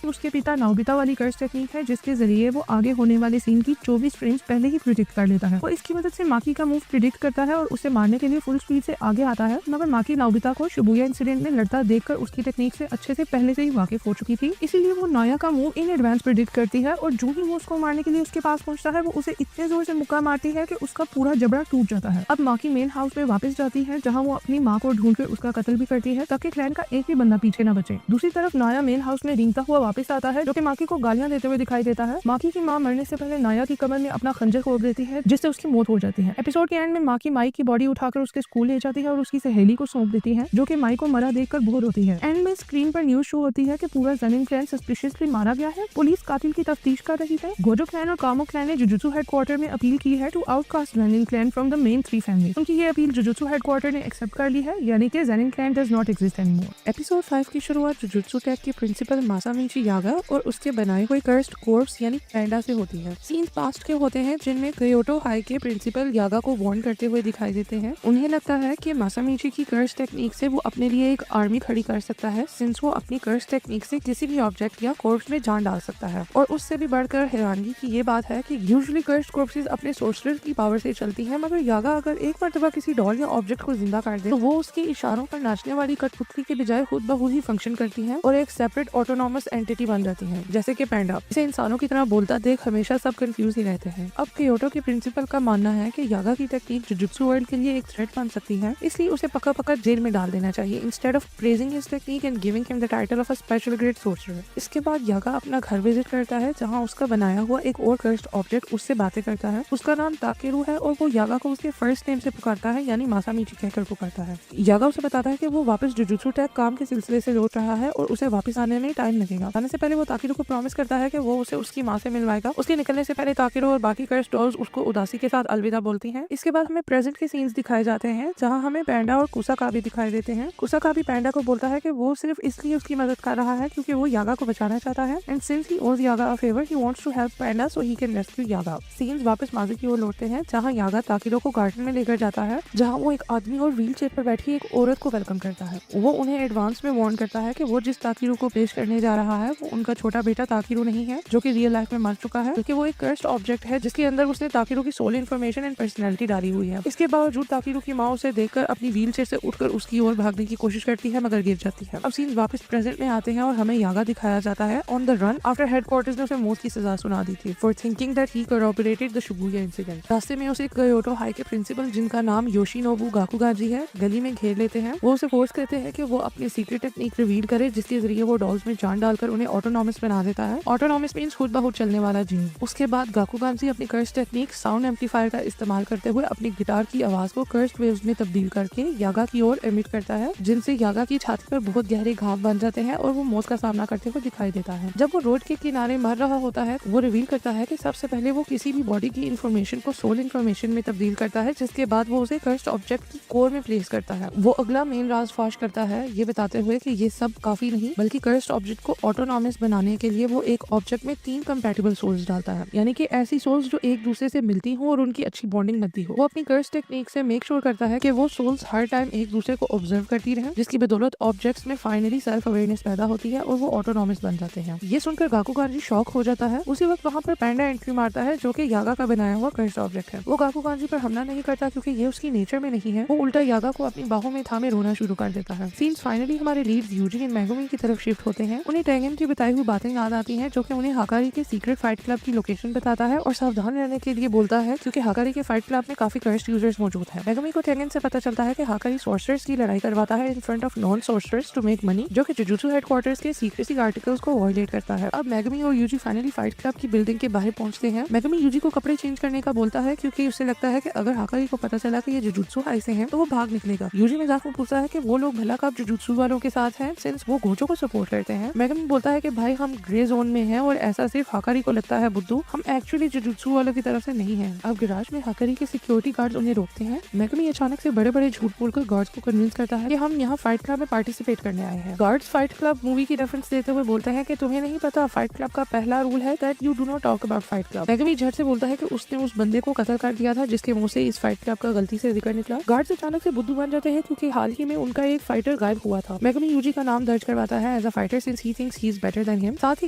उसके पिता नाओबिता वाली कर्स टेक्निक है जिसके जरिए वो आगे होने वाले सीन की 24 फ्रेम्स पहले ही प्रिडिक्ट कर लेता है। वो इसकी मदद से माकी का मूव प्रिडिक्ट करता है और उसे मारने के लिए फुल स्पीड से आगे आता है, मगर माकी नाओबिता को शिबुया इंसिडेंट में लड़ता देखकर उसकी टेक्निक से अच्छे से पहले से ही वाकिफ हो चुकी थी, इसीलिए वो नाया का मूव इन एडवांस प्रिडिक्ट करती है और जो ही वो उसको मारने के लिए उसके पास पहुंचता है वो उसे इतने जोर से मुक्का मारती है कि उसका पूरा जबड़ा टूट जाता है। अब माकी मेन हाउस में वापस जाती है जहाँ वो अपनी माँ को ढूंढ कर उसका कत्ल भी करती है ताकि क्लैन का एक भी बंदा पीछे न बचे। दूसरी तरफ नाया मेन हाउस में रेंगता हुआ वापस आता है जो कि माकी को गालियां देते हुए दिखाई देता है। माकी की माँ मरने से पहले नाया की कमर में अपना खंजर खोद देती है जिससे उसकी मौत हो जाती है। एपिसोड के एंड में माकी माइक की बॉडी उठाकर उसके स्कूल ले जाती है और उसकी सहेली को सौंप देती है जो कि माइक को मरा देखकर बोर होती है। एंड में स्क्रीन पर न्यूज शो होती है कि पूरा ज़ेनिन क्लैन सस्पिशियसली मारा गया है। पुलिस कातिल की तफ्तीश कर रही है। गोजो क्लैन और कामो क्लैन ने जुजुत्सु हेडक्वार्टर में अपील की है to outcast Zenin clan from the main 3 family. उनकी ये अपील जुजुत्सु हेडक्वार्टर ने एक्सेप्ट कर ली है, यानी कि Zenin clan does not exist anymore. Episode 5 की शुरुआत जुजुत्सु टेक के प्रिंसिपल मासामिची यागा और उसके बनाए हुए कर्स्ड कोर्प्स यानी पैंडा से होती है। सीन्स पास्ट के होते हैं जिनमें क्योटो हाई के प्रिंसिपल यागा को वार्न करते हुए दिखाई देते हैं। उन्हें लगता है कि मासामिची की कर्स टेक्निक से वो अपने लिए एक आर्मी खड़ी कर सकता है, सिंस वो अपनी कर्स टेक्निक से किसी भी ऑब्जेक्ट या कोर्प्स में जान डाल सकता है। और उससे भी बढ़कर हैरानगी की ये बात है कि यूजुअली कर्स्ड कोर्प्सेस अपने सोर्सरर की पावर से चलती है, मगर यागा अगर एक मर्तबा किसी डॉल या ऑब्जेक्ट को जिंदा कर दे तो वो उसके इशारों पर नाचने वाली कठपुतली के बजाय खुद ब खुद ही फंक्शन करती है और एक सेपरेट ऑटोनॉमस एंटिटी बन जाती है, जैसे कि पैंडा। इसे इंसानों की तरह बोलता देख हमेशा सब कंफ्यूज ही रहते हैं। अब क्योटो के प्रिंसिपल का मानना है कि यागा की टेक्निक जुजुत्सु वर्ल्ड के लिए एक थ्रेट बन सकती है, इसलिए उसे पक्का पक्का जेल में डाल देना चाहिए instead of praising his technique and giving him the title of a special great sorcerer. इसके बाद यागा अपना घर विजिट करता है जहाँ उसका बनाया हुआ एक और कर्स्ड ऑब्जेक्ट उससे बातें करता है। उसका नाम ताकेरू है और वो यागा को उसके फर्स्ट नेम से पुकारता है, यानी मासामिची कहकर पुकारता है। यागा उसे बताता है कि वो वापस जुजुत्सु टेक काम के सिलसिले से लौट रहा है और उसे वापस आने में टाइम लगेगा। आने से पहले वो ताकेरू को प्रॉमिस करता है कि वो उसे उसकी माँ से मिलवाएगा। उसके निकलने से पहले ताकेरू और बाकी कर्स्ड डॉल्स उसको उदासी के साथ अलविदा बोलती हैं। इसके बाद हमें प्रेजेंट के सीन्स दिखाए जाते हैं जहाँ हमें पैंडा और कुसाकाबी दिखाई देते हैं। कुसाकाबी पैंडा को बोलता है कि वो सिर्फ इसलिए उसकी मदद कर रहा है क्योंकि वो यागा को बचाना चाहता है and since he owes Yaga a favour he wants to help Panda so he can rescue Yaga. Scenes वापस माजी की ओर लौटते हैं जहाँ यागा ताकेरू को गार्डन में लेकर जाता है जहाँ वो एक आदमी और व्हील चेयर पर बैठी एक औरत को वेलकम करता है। वो उन्हें एडवांस में वार्न करता है कि वो जिस ताकेरू को पेश करने जा रहा है वो उनका छोटा बेटा ताकेरू नहीं है जो कि रियल लाइफ में मर चुका है, क्योंकि वो एक कर्स्ड ऑब्जेक्ट है जिसके अंदर उसने ताकेरू की सोल इन्फॉर्मेशन एंड पर्सनैलिटी डाली हुई है। इसके बावजूद ताकेरू की माँ उसे देखकर अपनी व्हील चेयर से उठकर उसकी ओर भागने की कोशिश करती है मगर गिर जाती है। अब सीन्स वापस प्रेजेंट में आते हैं और हमें यागा दिखाया जाता है on the run after headquarters ने उसे मौत की सजा सुना दी थी for thinking that he cooperated the Shibuya incident. रास्ते में उसे क्योटो हाई के प्रिंसिपल जिनका नाम योशिनोबु गाकुगाजी है गली में घेर लेते हैं। वो उसे फोर्स करते हैं कि वो अपनी सीक्रेट टेक्निक रिवील करे जिसके जरिए वो डॉल्स में जान डालकर उन्हें ऑटोनॉमस बना देता है। ऑटोनॉमस मींस खुद ब खुद चलने वाला जीन। उसके बाद गाकुगाजी अपनी कर्स टेक्निक साउंड एम्पलीफायर का इस्तेमाल करते हुए अपनी गिटार की आवाज को कर्स्ड वेव्स में तब्दील करके यागा की ओर एमिट करता है, जिनसे यागा की छाती पर बहुत गहरे घाव बन जाते हैं और वो मौत का सामना करते हुए दिखाई देता है। जब वो रोड के किनारे मर रहा होता है वो रिवील करता है कि सबसे पहले वो किसी भी बॉडी की इन्फॉर्मेशन को सोल इन्फॉर्मेशन में तब्दील करता है, जिसके बाद वो उसे कर्स्ड ऑब्जेक्ट की कोर में प्लेस करता है। वो अगला मेन राज फाश करता है ये बताते हुए कि ये सब काफी नहीं बल्कि कर्स्ड ऑब्जेक्ट को ऑटोनॉमस बनाने के लिए वो एक ऑब्जेक्ट में 3 कंपैटिबल सोल्स डालता है, यानी कि ऐसी सोल्स जो एक दूसरे से मिलती हो और उनकी अच्छी बॉन्डिंग बनती हो। वो अपनी कर्स टेक्निक से मेक श्योर करता है कि वो सोल्स हर टाइम एक दूसरे को ऑब्जर्व करती रहे, जिसकी बदौलत ऑब्जेक्ट्स में फाइनली सेल्फ अवेयरनेस पैदा होती है और वो ऑटोनॉमस बन जाते हैं। ये सुनकर गाकुगाजी शॉक हो जाता है। उसी वक्त वहाँ पर पैंडा एंट्री मारता है जो कि यागा का बनाया हुआ कर्स्ड ऑब्जेक्ट है। वो गाकुगाजी पर हमला नहीं करता क्योंकि ये उसकी नेचर में नहीं है। वो उल्टा यागा को अपनी बाहों में थामे रोना शुरू कर देता है। सीन्स फाइनली हमारे लीड्स यूजी एंड मेगुमी की तरफ शिफ्ट होते हैं। उन्हें टेंगन की बताई हुई बातें याद आती हैं, जो कि उन्हें हाकारी के सीक्रेट फाइट क्लब की लोकेशन बताता है और सावधान रहने के लिए बोलता है, क्योंकि हाकारी के फाइट क्लब में काफी कर्स्ड यूजर्स मौजूद हैं। मेगुमी को टेंगन से पता चलता है कि हाकारी सॉर्सरर्स की लड़ाई करवाता है in front of non sorcerers to make money, जो कि जुजुत्सु हेडक्वार्टर्स के सीक्रेसी आर्टिकल्स को वायलेट करता है। अब मेगुमी और यूजी फाइनली फाइट क्लब की बिल्डिंग के बाहर पहुंचते हैं। मेगुमी यूजी को कपड़े चेंज करने का बोलता है, क्योंकि उसे लगता है कि अगर हाकारी को पता चला कि ये जुजुत्सु हाइसे हैं तो वो भाग निकलेगा। यूजी मजाक में पूछता है कि वो लोग भला कब जुजुत्सु वालों के साथ हैं, सिंस वो गोजो को सपोर्ट करते हैं। मेगुमी बोलता है कि भाई हम ग्रे जोन में हैं और ऐसा सिर्फ हाकारी को लगता है बुद्धू, हम एक्चुअली जुजुत्सु वालों की तरफ से नहीं हैं। अब गैराज में हाकारी के सिक्योरिटी गार्ड्स उन्हें रोकते हैं। मेगुमी अचानक से बड़े बड़े झूठ बोलकर गार्ड्स को कन्विंस करता है कि हम यहाँ फाइट क्लब में पार्टिसिपेट करने आए हैं। गार्ड्स फाइट क्लब मूवी की रेफरेंस देते हुए बोलते हैं कि तुम्हें नहीं पता, फाइट क्लब का पहला रूल है that you do not talk about fight club. Megumi झट से बोलता है कि उसने उस बंदे को कत्ल कर दिया था जिसके मुंह से इस फाइट क्लब का गलती से जिक्र निकला। गार्ड्स अचानक से बुद्धू बन जाते हैं, क्योंकि हाल ही में उनका एक फाइटर गायब हुआ था। मेगुमी यूजी का नाम दर्ज करवाता है as a fighter since he thinks he is better than him. साथ ही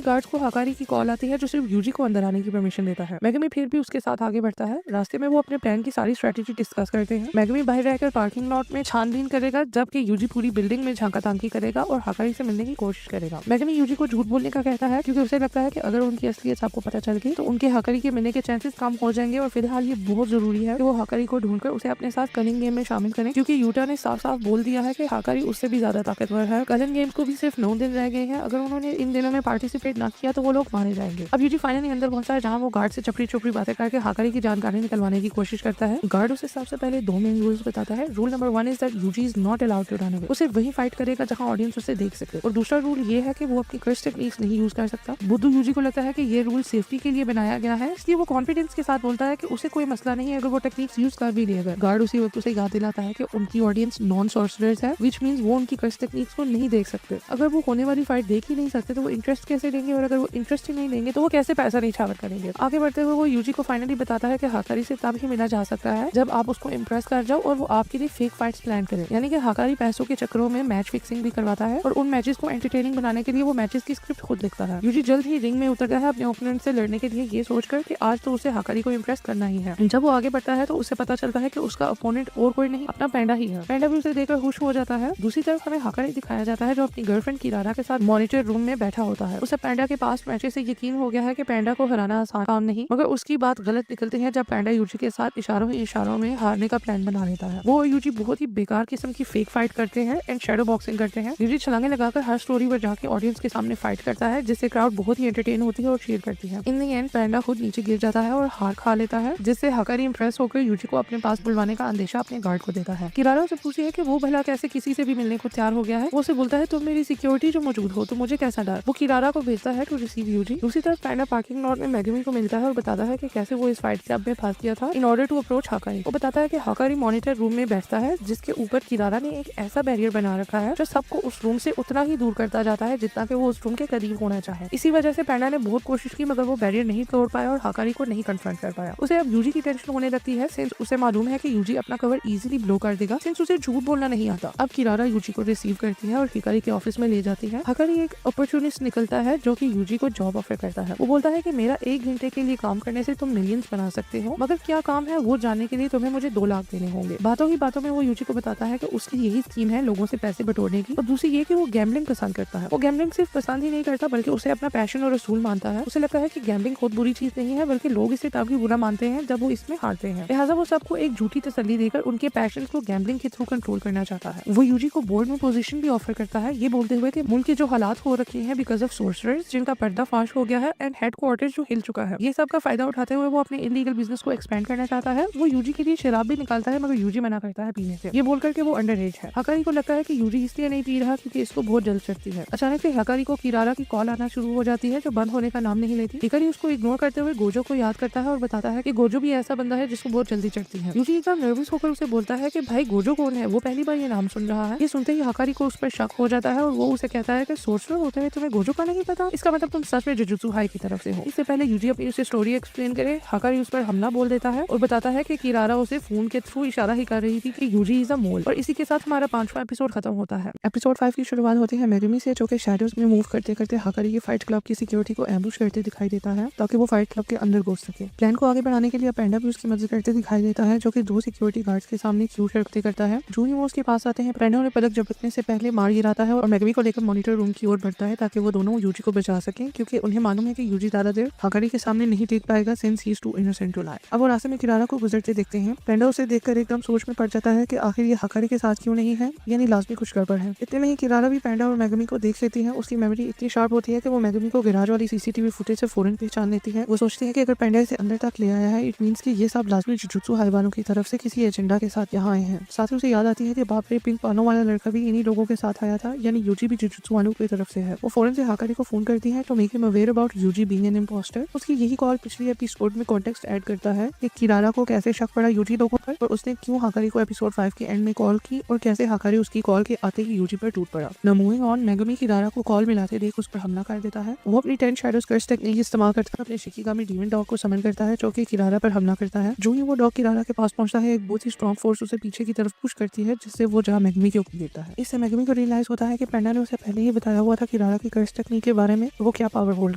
गार्ड्स को हाकारी की कॉल आती है, जो सिर्फ यूजी को अंदर आने की परमिशन देता है। मेगुमी फिर भी उसके साथ आगे बढ़ता है। रास्ते में वो अपने प्लान की सारी स्ट्रेटेजी डिस्कस करते हैं। मेगुमी बाहर रहकर पार्किंग लॉट में छानबीन करेगा, जबकि यूजी पूरी बिल्डिंग में झांका-तांकी करेगा और हाकारी से मिलने की कोशिश करेगा। मेगुमी यूजी को झूठ बोलने का कहता है, क्योंकि उसे लगता है कि अगर उनकी असलियत आपको पता चल गई तो उनके हाकारी के मिलने के चांसेस कम हो जाएंगे और फिलहाल ये बहुत जरूरी है कि वो हाकारी को ढूंढकर उसे अपने साथ कलिंग गेम में शामिल करें, क्योंकि यूटा ने साफ साफ बोल दिया है कि हाकारी उससे भी ज्यादा ताकतवर है। कलिंग गेम्स को भी सिर्फ 9 दिन रह गए हैं, अगर उन्होंने इन दिनों में पार्टिसिपेट ना किया तो वो लोग मारे जाएंगे। अब यूजी फाइनली अंदर पहुंचा है, जहां वो गार्ड से चपड़ी चपड़ी बातें करके हाकारी की जानकारी निकलवाने की कोशिश करता है। गार्ड उसे सबसे पहले 2 मेन रूल्स बताता है। Rule number 1 is that Yuji is not allowed to run away, उसे वही फाइट करेगा जहां ऑडियंस उसे देख सके। और दूसरा रूल ये है कि वो अपनी कर्स टेक्निक्स नहीं यूज कर सकता। बुद्धू यूजी को लगता है कि ये रूल सेफ्टी के लिए बनाया गया है, इसलिए वो कॉन्फिडेंस के साथ बोलता है कि उसे कोई मसला नहीं है अगर वो टेक्निक्स यूज कर भी लेगा। गार्ड उसी वक्त उसे याद दिलाता है कि उनकी ऑडियंस नॉन सॉर्सरर्स है, व्हिच मींस वो उनकी कर्स टेक्निक्स को नहीं देख सकते। अगर वो होने वाली फाइट देख ही नहीं सकते तो वो इंटरेस्ट कैसे लेंगे, और अगर वो इंटरेस्ट ही नहीं लेंगे तो वो कैसे पैसा निछावर करेंगे। आगे बढ़ते हुए वो यूजी को फाइनली बताता है कि हाकारी से तब ही मिला जा सकता है जब आप उसको इम्प्रेस कर जाओ और वो आपके लिए फेक फाइट्स प्लान करे। यानी कि हाकारी पैसों के चक्करों में मैच फिक्सिंग भी करवाता है और उन मैचेस को एंटरटेनिंग बनाने के लिए वो मैचेस की स्क्रिप्ट खुद लिखता है। यूजी जल्द ही रिंग में उतरता है अपने ओपोनेंट से लड़ने के लिए, ये सोचकर कि आज तो उसे हाकारी को इम्प्रेस करना ही है। जब वो आगे बढ़ता है तो उसे पता चलता है कि उसका ओपोनेंट और कोई नहीं अपना पैंडा ही है। पैंडा भी उसे देखकर खुश हो जाता है। दूसरी तरफ हमें हाकारी दिखाया जाता है, जो अपनी गर्लफ्रेंड किरारा के साथ मॉनिटर रूम में बैठा होता है। उसे पैंडा के पास मैचेस से यकीन हो गया है कि पैंडा को हराना आसान काम नहीं, मगर उसकी बात गलत निकलती है जब पैंडा यूजी के साथ इशारों में हारने का प्लान बना लेता है। वो यूजी बहुत ही बेकार किस्म की फेक फाइट करते हैं एंड शैडो बॉक्सिंग करते हैं। यूजी छलांगे लगाकर हर स्टोरी पर जाके ऑडियंस के सामने फाइट करता है, जिससे क्राउड बहुत ही एंटरटेन होती है और चीयर करती है। इन द एंड पैंडा खुद नीचे गिर जाता है और हार खा लेता है, जिससे हाकारी इंप्रेस होकर यूजी को अपने पास बुलवाने का अंदेशा अपने गार्ड को देता है। किरारा उसे पूछती है कि वो भला कैसे किसी से भी मिलने को तैयार हो गया है। वो उसे बोलता है तुम मेरी सिक्योरिटी जो मौजूद हो तो मुझे कैसा डर। वो किरारा को भेजता है टू रिसीव यूजी। दूसरी तरफ पैंडा पार्किंग लॉट में मेगुमी को मिलता है और बताता है कि कैसे वो इस फाइट क्लब में फंस गया था इन ऑर्डर टू अप्रोच हाकारी। वो बताता है कि हाकारी मॉनिटर रूम में बैठता है, जिसके ऊपर किरारा ने एक ऐसा बैरियर बना रखा है जो सबको उस रूम से उतना ही दूर करता जाता है जितना कि वो उस रूम के करीब होना चाहे। इसी वजह से पैंडा ने बहुत कोशिश की, मगर वो बैरियर नहीं तोड़ पाया और हाकारी को नहीं कन्फ्रंट कर पाया। उसे अब यूजी की टेंशन होने लगती है, सिंस उसे मालूम है कि यूजी अपना कवर इजीली ब्लो कर देगा, सिंस उसे झूठ बोलना नहीं आता। अब किरारा यूजी को रिसीव करती है और हाकारी के ऑफिस में ले जाती है। हाकारी एक अपॉर्चुनिस्ट निकलता है जो कि यूजी को जॉब ऑफर करता है। वो बोलता है कि मेरा 1 घंटे के लिए काम करने से तुम मिलियंस बना सकते हो, मगर क्या काम है वो जानने के लिए तुम्हें मुझे 2 लाख देने होंगे। बातों ही बातों में वो यूजी को बताता है कि उसकी यही स्कीम है लोगों से पैसे बटोरने की, और दूसरी ये कि वो गैम्बलिंग पसंद करता है। वो गैम्बलिंग सिर्फ पसंद ही नहीं करता बल्कि उसे अपना पैशन और असूल मानता है। उसे लगता है कि गैम्बलिंग खुद बुरी चीज नहीं है, बल्कि लोग इसे तभी बुरा मानते हैं जब वो इसमें हारते हैं। लिहाजा वो सबको एक झूठी तसल्ली देकर उनके पैशन को गैम्बलिंग के थ्रू कंट्रोल करना चाहता है। वो यूजी को बोर्ड में पोजीशन भी ऑफर करता है, ये बोलते हुए कि मुल्क के जो हालात हो रखे हैं बिकॉज ऑफ सोर्सरर्स जिनका पर्दाफाश हो गया है एंड हेडक्वार्टर्स जो हिल चुका है, ये सब का फायदा उठाते हुए वो अपने इलीगल बिजनेस को एक्सपेंड करना चाहता है। वो यूजी के लिए शराब भी निकालता है, मगर यूजी मना करता है पीने से, ये बोलकर के वो अंडर एज है। हाकारी को लगता है कि यूजी इसलिए नहीं पी रहा क्योंकि इसको बहुत जल्द चढ़ती है। अचानक से हाकारी को किरारा की कॉल आना शुरू हो जाती है जो बंद होने का नाम नहीं लेती। हाकारी उसको इग्नोर करते हुए गोजो को याद करता है और बताता है कि गोजो भी ऐसा बंदा है जिसको बहुत जल्दी चढ़ती है। यूजी एकदम नर्वस होकर उसे बोलता है कि भाई गोजो कौन है, वो पहली बार ये नाम सुन रहा है। ये सुनते ही हाकारी को उस पर शक हो जाता है और वो उसे कहता है कि सोर्सरर होते हुए तुम्हें गोजो का नहीं पता, इसका मतलब तुम सच में जुजुत्सु हाई की तरफ से हो। इससे पहले यूजी अपनी उसे स्टोरी एक्सप्लेन करे, हाकारी उस पर हमला बोल देता है और बताता है कि किरारा उसे फोन के थ्रू इशारा ही कर रही थी कि यूजी इज अ मोल। और इसी के साथ हमारा 5वां एपिसोड खत्म होता है। एपिसोड 5 की शुरुआत होती है मेगुमी से, जो कि शैडोज में मूव करते करते हाकारी की फाइट क्लब की सिक्योरिटी को एम्बुश करते दिखाई देता है ताकि वो फाइट क्लब के अंदर घुस सके। प्लान को आगे बढ़ाने के लिए पैंडा भी उसकी मदद करते दिखाई देता है, जो कि 2 सिक्योरिटी गार्ड्स के सामने क्यू रखते करता है। जो ही वो उसके पास आते हैं, पैंडा उन्हें पलक झपकने से पहले मार गिराता है और मेगुमी को लेकर मॉनिटर रूम की ओर बढ़ता है ताकि वो दोनों यूजी को बचा सकें, क्योंकि उन्हें मालूम है कि यूजी ज्यादा देर हकारी के सामने नहीं टिक पाएगा since he is too innocent to lie. अब वो रास्ते में किरारा को गुजरते देखते हैं। पेंडा उसे देखकर एकदम सोच में पड़ जाता है कि आखिर ये हकारी के साथ क्यों नहीं है, यानी लाजमी कुछ गड़बड़ है। इतने में ही किरारा भी पेंडा और मेगमी को देख लेती है। उसकी मेमोरी इतनी शार्प होती है कि वो मेगमी को गैराज वाली सीसीटीवी फुटेज से फौरन पहचान लेती है। वो सोचती है कि अगर पेंडा इसे अंदर तक ले आया है, इट मींस कि ये सब लाजमी जुजुत्सु हाइवानों की तरफ से किसी एजेंडा के साथ यहाँ आए हैं। साथ ही उसे याद आती है कि बाप रे पिंक बालों वाला लड़का भी इन्हीं लोगों के साथ आया था, यानी यूजी भी जुजुत्सु वालों की तरफ से है। वो फौरन से हाकारी को फोन करती है to make him aware about Yuji being an impostor. उसकी यही कॉल पिछली एपिसोड में कॉन्टेक्स्ट ऐड करता है कि किरारा को कैसे शक पड़ा यूजी लोगों पर और उसने क्यों हाकारी को एपिसोड 5 के एंड में कॉल की और कैसे हाकारी उसकी कॉल के आते ही यूजी पर टूट पड़ा। न मूविंग ऑन, मेगमी किरारा को कॉल मिलाते देख उस पर हमला कर देता है। वो अपनी 10 शैडोज कर्स टेक्निक इस्तेमाल करता है, अपने शिकिगामी डीमन डॉग को समन करता है जो कि किरारा पर हमला करता है। जो ही वो डॉग किरारा के पास पहुंचता है, एक बहुत ही स्ट्रॉन्ग फोर्स उसे पीछे की तरफ पुश करती है, जिससे वो जहाँ मेगमी के ऊपर गिरता है। इससे मेगमी को रियलाइज होता है कि पेंडा ने उसे पहले ही बताया हुआ था किरारा की कर्स टेक्निक के बारे में, वो क्या पावर होल्ड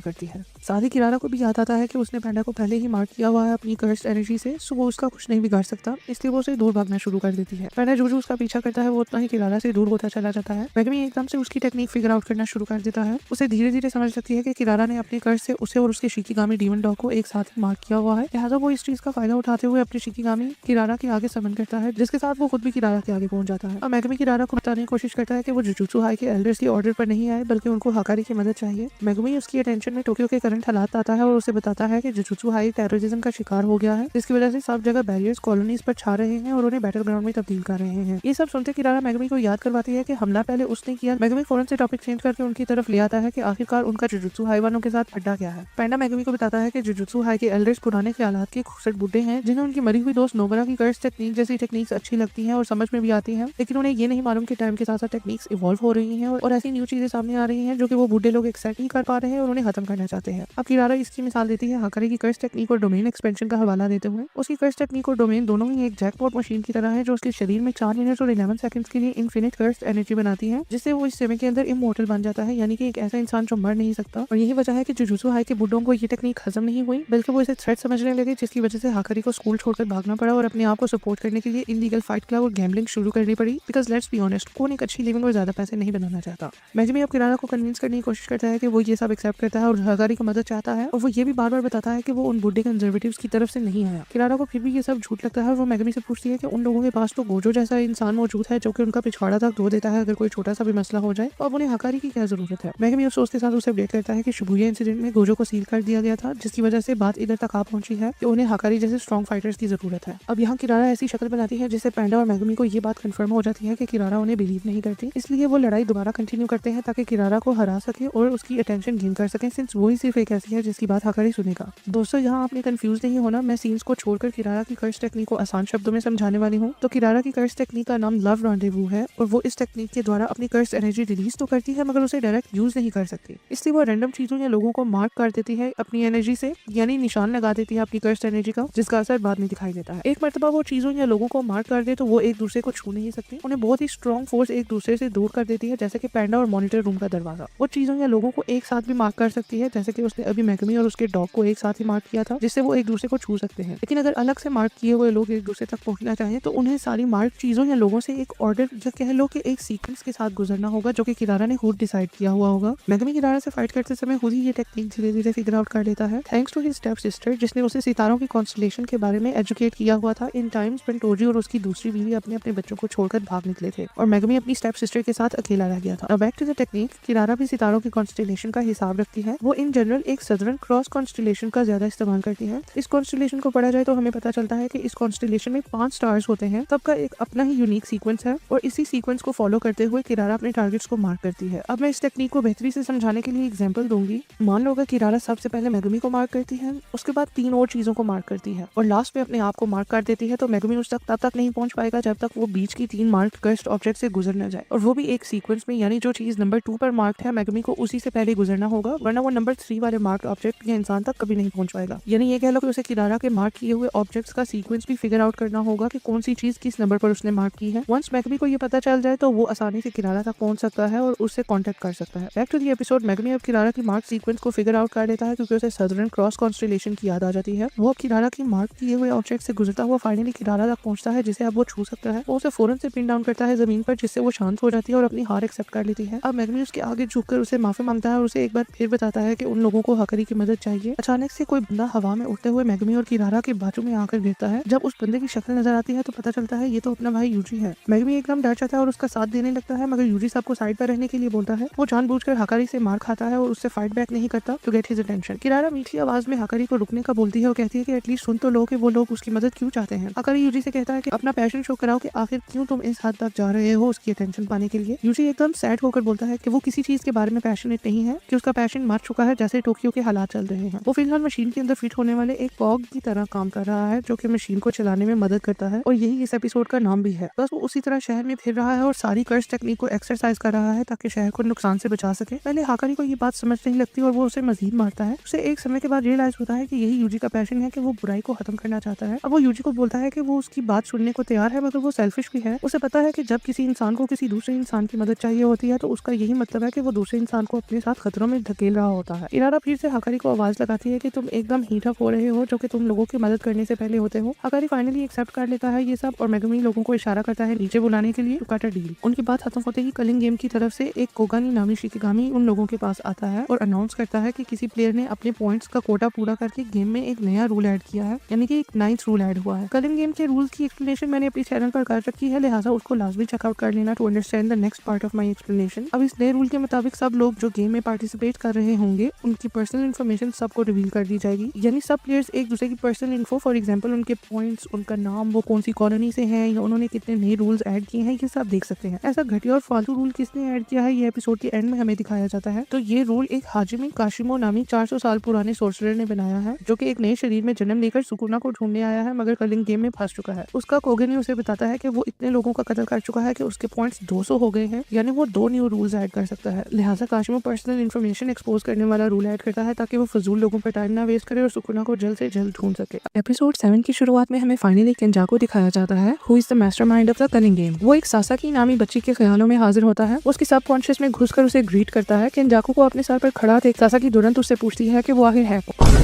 करती है। साथ ही किरारा को भी याद आता है कि उसने पेंडा को पहले ही मार्क किया हुआ है अपनी कर्स एनर्जी से, सो वो उसका कुछ नहीं बिगाड़ सकता, इसलिए वो उसे दूर भागना शुरू कर देती है। पेंडा जो उसका पीछा करता है वो उतना ही किरारा से दूर होता चला जाता है। मेगमी एकदम से उसकी टेक्निक फिगर आउट करना शुरू कर देता है। उसे धीरे धीरे समझ सकती है कि किरारा ने अपने कर्स से उसे और उसके शिकिगामी डीमन डॉग को एक साथ ही मार्क किया हुआ है, लिहाजा वो इस चीज का फायदा उठाते हुए अपने शिकिगामी किरारा के आगे समन करता है, जिसके साथ वो खुद भी किरारा के आगे पहुंच जाता है। और मेगमी किरारा को बताने की कोशिश करता है कि वो जुजुत्सु हाई के एल्डर्स के ऑर्डर पर नहीं आए, बल्कि उनको हाकारी की मदद चाहिए। मेगमी उसकी अटेंशन में टोक्यो के करंट हालात आता है और उसे बताता है कि जुजुत्सु हाई टेररिज्म का शिकार हो गया है, जिसकी वजह से सब जगह बैरियर्स कॉलोनीज पर छा रहे हैं और उन्हें बैटल ग्राउंड में तब्दील कर रहे हैं। ये सब सुनते किरारा मेगमी को याद करवाती है कि हमला पहले उसने किया। मेगमी फौरन से टॉपिक चेंज करके उनकी तरफ ले आता है कि आखिरकार उनका जुजुत्सु हाई वालों के साथ अड्डा क्या है। पेंडा मेगमी को बताता है कि जुजुत्सु हाई के एल्डर्स पुराने ख्यालात के खूबसूरत बुड्ढे हैं, जिन्हें उनकी मरी हुई दोस्त नोबरा की कर्स टेक्निक जैसी टेक्निक्स अच्छी लगती हैं और समझ में भी आती हैं, लेकिन उन्हें ये नहीं मालूम कि टाइम के साथ साथ टेक्निक्स इवॉल्व हो रही हैं और ऐसी न्यू चीजें सामने आ रही हैं जो कि वो बूढ़े लोग एक्सेप्ट नहीं कर पा रहे हैं और उन्हें खत्म करना चाहते हैं। अब किरारा इसकी मिसाल देती है हाकारी की कर्स टेक्निक और डोमेन एक्सपेंशन का हवाला देते हुए। उसकी कर्स टेक्निक और डोमेन दोनों ही एक जैकपॉट मशीन की तरह है जो उसके शरीर में 4 मिनट और 11 सेकंड्स के लिए इनफिनिट कर्स एनर्जी बनाती है, जिससे वो इस समय के अंदर इमोर्टल बन जाता है, यानी कि एक ऐसा इंसान जो मर नहीं सकता। और यही वजह है कि जुजुत्सु हाई के बुड्ढों को ये टेक्निक हजम नहीं हुई, बल्कि वो इसे थ्रेट समझने लगे, जिसकी वजह से हाकारी को स्कूल छोड़कर भागना पड़ा और अपने आप को सपोर्ट करने के लिए इलीगल फाइट क्लब और गैम्बलिंग शुरू करनी पड़ी। बिकॉज लेट्स बी ऑनेस्ट, कौन एक अच्छी लिविंग और ज्यादा पैसे नहीं बनाना चाहता। मेगमी अब किरारा को कन्विंस करने की कोशिश करता है कि वो ये सब एक्सेप्ट करता है और हाकारी की मदद चाहता है, और वो ये भी बार बार बताता है कि वो उन बुड्ढे कंजर्वेटिव्स की तरफ से नहीं आया। किरारा को फिर भी ये सब झूठ लगता है और वो मेगमी से पूछती है कि उन लोगों के पास तो गोजो जैसा इंसान मौजूद है जो कि उनका पिछवाड़ा तक धो देता है अगर कोई छोटा सा भी मसला हो जाए, और उन्हें हाकारी की क्या जरूरत है। मेगमी उस सोच के साथ उसे अपडेट करता है कि शिबुया इंसिडेंट में गोजो को सील कर दिया गया था, जिसकी वजह से बात इधर तक आ पहुंची है कि उन्हें हाकारी जैसे स्ट्रॉन्ग फाइटर्स की जरूरत है। अब यहाँ किरारा ऐसी शक्ल बनाती है जिससे पेंडा और मेगमी को ये बात कंफर्म हो जाती है कि किरारा उन्हें बिलीव नहीं करती, इसलिए वो लड़ाई दोबारा कंटिन्यू करते हैं ताकि किरारा को हरा सके और उसकी अटेंशन गेन कर सके, सिंस वो ही सिर्फ एक ऐसी है जिसकी बात हाकारी सुनेगा। दोस्तों, यहाँ आपने कंफ्यूज नहीं होना, मैं सीन्स को छोड़कर किरारा की कर्स टेक्निक को आसान शब्दों में समझाने वाली हूँ। तो किरारा की कर्स टेक्निक का नाम लव रॉन्डेवू है और वो इस टेक्निक के द्वारा अपनी कर्स एनर्जी रिलीज तो करती है, मगर उसे डायरेक्ट यूज नहीं कर सकती, इसलिए वो रैंडम चीजों या लोगों को मार्क कर देती है अपनी एनर्जी से, यानी निशान लगा देती है अपनी कर्स एनर्जी का, जिसका असर बाद में दिखाई देता है। एक मर्तबा वो चीजों या लोगों को मार्क कर दे तो वो एक दूसरे को छू नहीं सकती, उन्हें बहुत ही स्ट्रॉन्ग फोर्स एक दूसरे से दूर कर देती है, जैसे कि पेंडा और मॉनिटर रूम का दरवाजा। वो चीजों या लोगों को एक साथ भी मार्क कर सकती है, जैसे कि उसने अभी मेगमी और उसके डॉग को एक साथ ही मार्क किया था, जिससे वो एक दूसरे को छू सकते हैं। लेकिन अगर अलग से मार्क किए हुए लोग एक दूसरे तक पहुंचना चाहें तो उन्हें सारी मार्क चीजों या लोगों से एक ऑर्डर या कह लो कि एक सीक्वेंस के साथ गुजरना होगा, जो कि किरारा ने खुद डिसाइड किया हुआ होगा। मेगमी किरारा से फाइट करते समय खुद ही ये टेक्निक धीरे धीरे फिगर आउट कर लेता है, thanks to his step sister, जिसने उसे सितारों की कॉन्स्टलेशन के बारे में एजुकेट किया हुआ था इन टाइम्स व्हेन टोजी और उसकी दूसरी बीवी अपने अपने बच्चों को छोड़कर भाग निकले थे और मेगमी अपनी स्टेप सिस्टर के साथ अकेला रह गया था। बैक टू द टेक्निक, किरारा भी सितारों की कॉन्स्टलेशन का हिसाब रखती है। वो इन जनरल एक सदर्न क्रॉस कॉन्स्टलेशन का ज्यादा इस्तेमाल करती है। इस कॉन्स्टलेशन को पढ़ा जाए तो हमें पता चलता है कि इस कॉन्स्टलेशन में 5 स्टार्स होते हैं, सबका एक अपना ही यूनिक सीक्वेंस है और इसी सीक्वेंस को फॉलो करते हुए किरारा अपने टारगेट्स को मार्क करती है। अब मैं इस टेक्निक को बेहतरी से समझाने के लिए एग्जांपल दूंगी। मान लो कि किरारा सबसे पहले मेगमी को मार्क करती है, उसके बाद 3 और चीजों को मार्क करती है और लास्ट में अपने आप को मार्क कर देती है, तो मेगमी उस तक तब तक नहीं पहुंच पाएगा जब तक वो बीच की 3 मार्क कर्स्ड ऑब्जेक्ट से गुजर न जाए, और वो भी एक सीक्वेंस में, यानी जो चीज नंबर 2 पर मार्क है मेगमी को उसी से पहले गुजरना होगा, वरना वो नंबर 3 वाले मार्क ऑब्जेक्ट या इंसान तक कभी नहीं पहुंच पाएगा। यानी ये कह लो कि उसे किरारा के मार्क किए हुए ऑब्जेक्ट्स का सीक्वेंस भी फिगर आउट करना होगा कि कौन सी चीज किस नंबर पर उसने मार्क की है। वंस मेगमी को ये पता चल जाए तो वो आसानी से किरारा तक पहुंच सकता है और उससे कांटेक्ट कर सकता है। बैक टू द एपिसोड, मेगमी अब किरारा की मार्क सीक्वेंस को फिगर आउट कर लेता है क्योंकि उसे सदर्न क्रॉस कॉन्स्टलेशन की याद आ जाती है। वो अब किरारा की मार्क किए हुए ऑब्जेक्ट से गुजरता हुआ फाइनली किरारा तक पहुंचता है, जिसे अब वो छू सकता है। वो उसे फौरन से पिन डाउन करता है जमीन पर, जिससे वो शांत हो जाती है और अपनी हार एक्सेप्ट कर लेती है। अब मेगमी उसके आगे आगे झुककर उसे माफी मांगता है और उसे एक बार फिर बताता है कि उन लोगों को हकारी की मदद चाहिए। अचानक से कोई बंदा हवा में उड़ते हुए मेगमी और किरारा के बाजू में आकर गिरता है। जब उस बंदे की शक्ल नजर आती है तो पता चलता है ये तो अपना भाई यूजी है। मेगमी एकदम डर जाता है और उसका साथ देने लगता है, मगर यूजी साहब को साइड पर रहने के लिए बोलता है। वो जानबूझकर हकारी से मार खाता है और उससे फाइट बैक नहीं करता टू गेट हिज अटेंशन। किरारा मीठी आवाज में हकारी को रुकने का बोलती है और कहती है कि एटलीस्ट सुन तो लो कि वो लोग उसकी मदद क्यों चाहते हैं। हकारी यूजी से कहता है कि अपना पैशन शो कराओ कि आखिर क्यों तुम इस हद तक जा रहे हो उसकी अटेंशन पाने के लिए। यूजी एकदम सैड होकर बोलता है कि वो किसी चीज के बारे में पैशनेट नहीं है, कि उसका पैशन मर चुका है जैसे टोक्यो के हालात चल रहे हैं। वो फिलहाल मशीन के अंदर फिट होने वाले एक कॉग की तरह काम कर रहा है जो कि मशीन को चलाने में मदद करता है और यही इस एपिसोड का नाम भी है। बस वो उसी तरह शहर में फिर रहा है और सारी कर्स टेक्निक को एक्सरसाइज कर रहा है ताकि शहर को नुकसान से बचा सके। पहले हकारी को ये बात समझ नहीं लगती और वो उसे मजीद मारता है। उसे एक समय के बाद रियलाइज होता है कि यही यूजी का पैशन है कि वो बुराई को खत्म करना चाहता है। अब वो यूजी को बोलता है कि वो उसकी बात सुनने को तैयार है, मगर वो सेल्फिश भी है। उसे पता है कि जब किसी इंसान को किसी दूसरे इंसान की मदद चाहिए होती है तो उसका यही मतलब है कि वो दूसरे इंसान को अपने साथ खतरों में धकेल रहा होता है। इरादा फिर से हकारी को आवाज लगाती है कि तुम एकदम हीट अप हो रहे हो जो कि तुम लोगों की मदद करने से पहले होते हो। हकारी फाइनली एक्सेप्ट कर लेता है ये सब और मेगमी लोगों को इशारा करता है नीचे बुलाने के लिए टू कट अ डील। उनकी बात खत्म होते ही कलिंग गेम की तरफ से एक कोगानी नामी शिकिगामी उन लोगों के पास आता है और अनाउंस करता है कि किसी प्लेयर ने अपने पॉइंट्स का कोटा पूरा करके गेम में एक नया रूल ऐड किया है, यानी कि एक 9th रूल ऐड हुआ है। कलिंग गेम के रूल्स की एक्सप्लेनेशन मैंने अपने चैनल पर कर रखी है, लिहाजा उसको लाजमी चेकआउट कर लेना to understand the next part of my explanation. अब इस नए रूल के मुताबिक सब लोग जो गेम में पार्टिसिपेट कर रहे होंगे उनकी पर्सनल इन्फॉर्मेशन सबको रिवील कर दी जाएगी, यानी सब प्लेयर्स एक दूसरे की पर्सनल इन्फो, फॉर एग्जांपल उनके पॉइंट्स, उनका नाम, वो कौन सी कॉलोनी से हैं या उन्होंने कितने नए रूल्स ऐड किए हैं, ये सब देख सकते हैं। ऐसा घटिया और फालतू रूल किसने ऐड किया है ये एपिसोड के एंड में हमें दिखाया जाता है। तो ये रूल एक हाजिमी काशिमो नामी 400 साल पुराने सोर्सरर ने बनाया है जो कि एक नए शरीर में जन्म लेकर सुकुना को ढूंढने आया है, मगर कलिंग गेम में फंस चुका है। उसका कोगनी उसे बताता है कि वो इतने लोगों का कत्ल कर चुका है कि उसके पॉइंट्स 200 हो गए हैं, यानी वो 2 न्यू रूल्स ऐड कर सकता है। लिहाजा काशिमो पर्सनल इन्फॉर्मेशन एक्सपोज करने वाला रूल ऐड करता है ताकि वो फजूल लोगों पर टाइम ना वेस्ट करे और सुकुना को जल्द से जल्द ढूंढ सके। एपिसोड 7 की शुरुआत में हमें फाइनली केंजाको दिखाया जाता है, who is the mastermind of the culling game. वो एक सासाकी नामी बच्ची के ख्यालों में हाजिर होता है, उसकी सबकॉन्शियस में घुसकर उसे ग्रीट करता है। केंजाको को अपने सर पर खड़ा देख सासाकी तुरंत उससे पूछती है कि वो आखिर है कौन।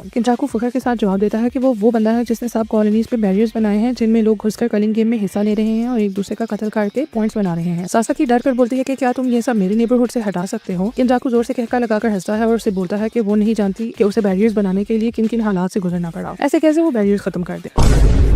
केंजाको फखर के साथ जवाब देता है कि वो बंदा है जिसने सब कॉलोनीज पे बैरियर्स बनाए हैं जिनमें लोग घुसकर कलिंग गेम में हिस्सा ले रहे हैं और एक दूसरे का कत्ल करके पॉइंट्स बना रहे हैं। सासाकी डर कर बोलती है कि क्या तुम ये सब मेरे नेबरहुड से हटा सकते हो। केंजाको जोर से कहका लगाकर हंसता है और उससे बोलता है कि वो नहीं जानती कि उसे बैरियर्स बनाने के लिए किन किन हालात से गुजरना पड़ा, ऐसे कैसे वो बैरियर्स खत्म कर दे।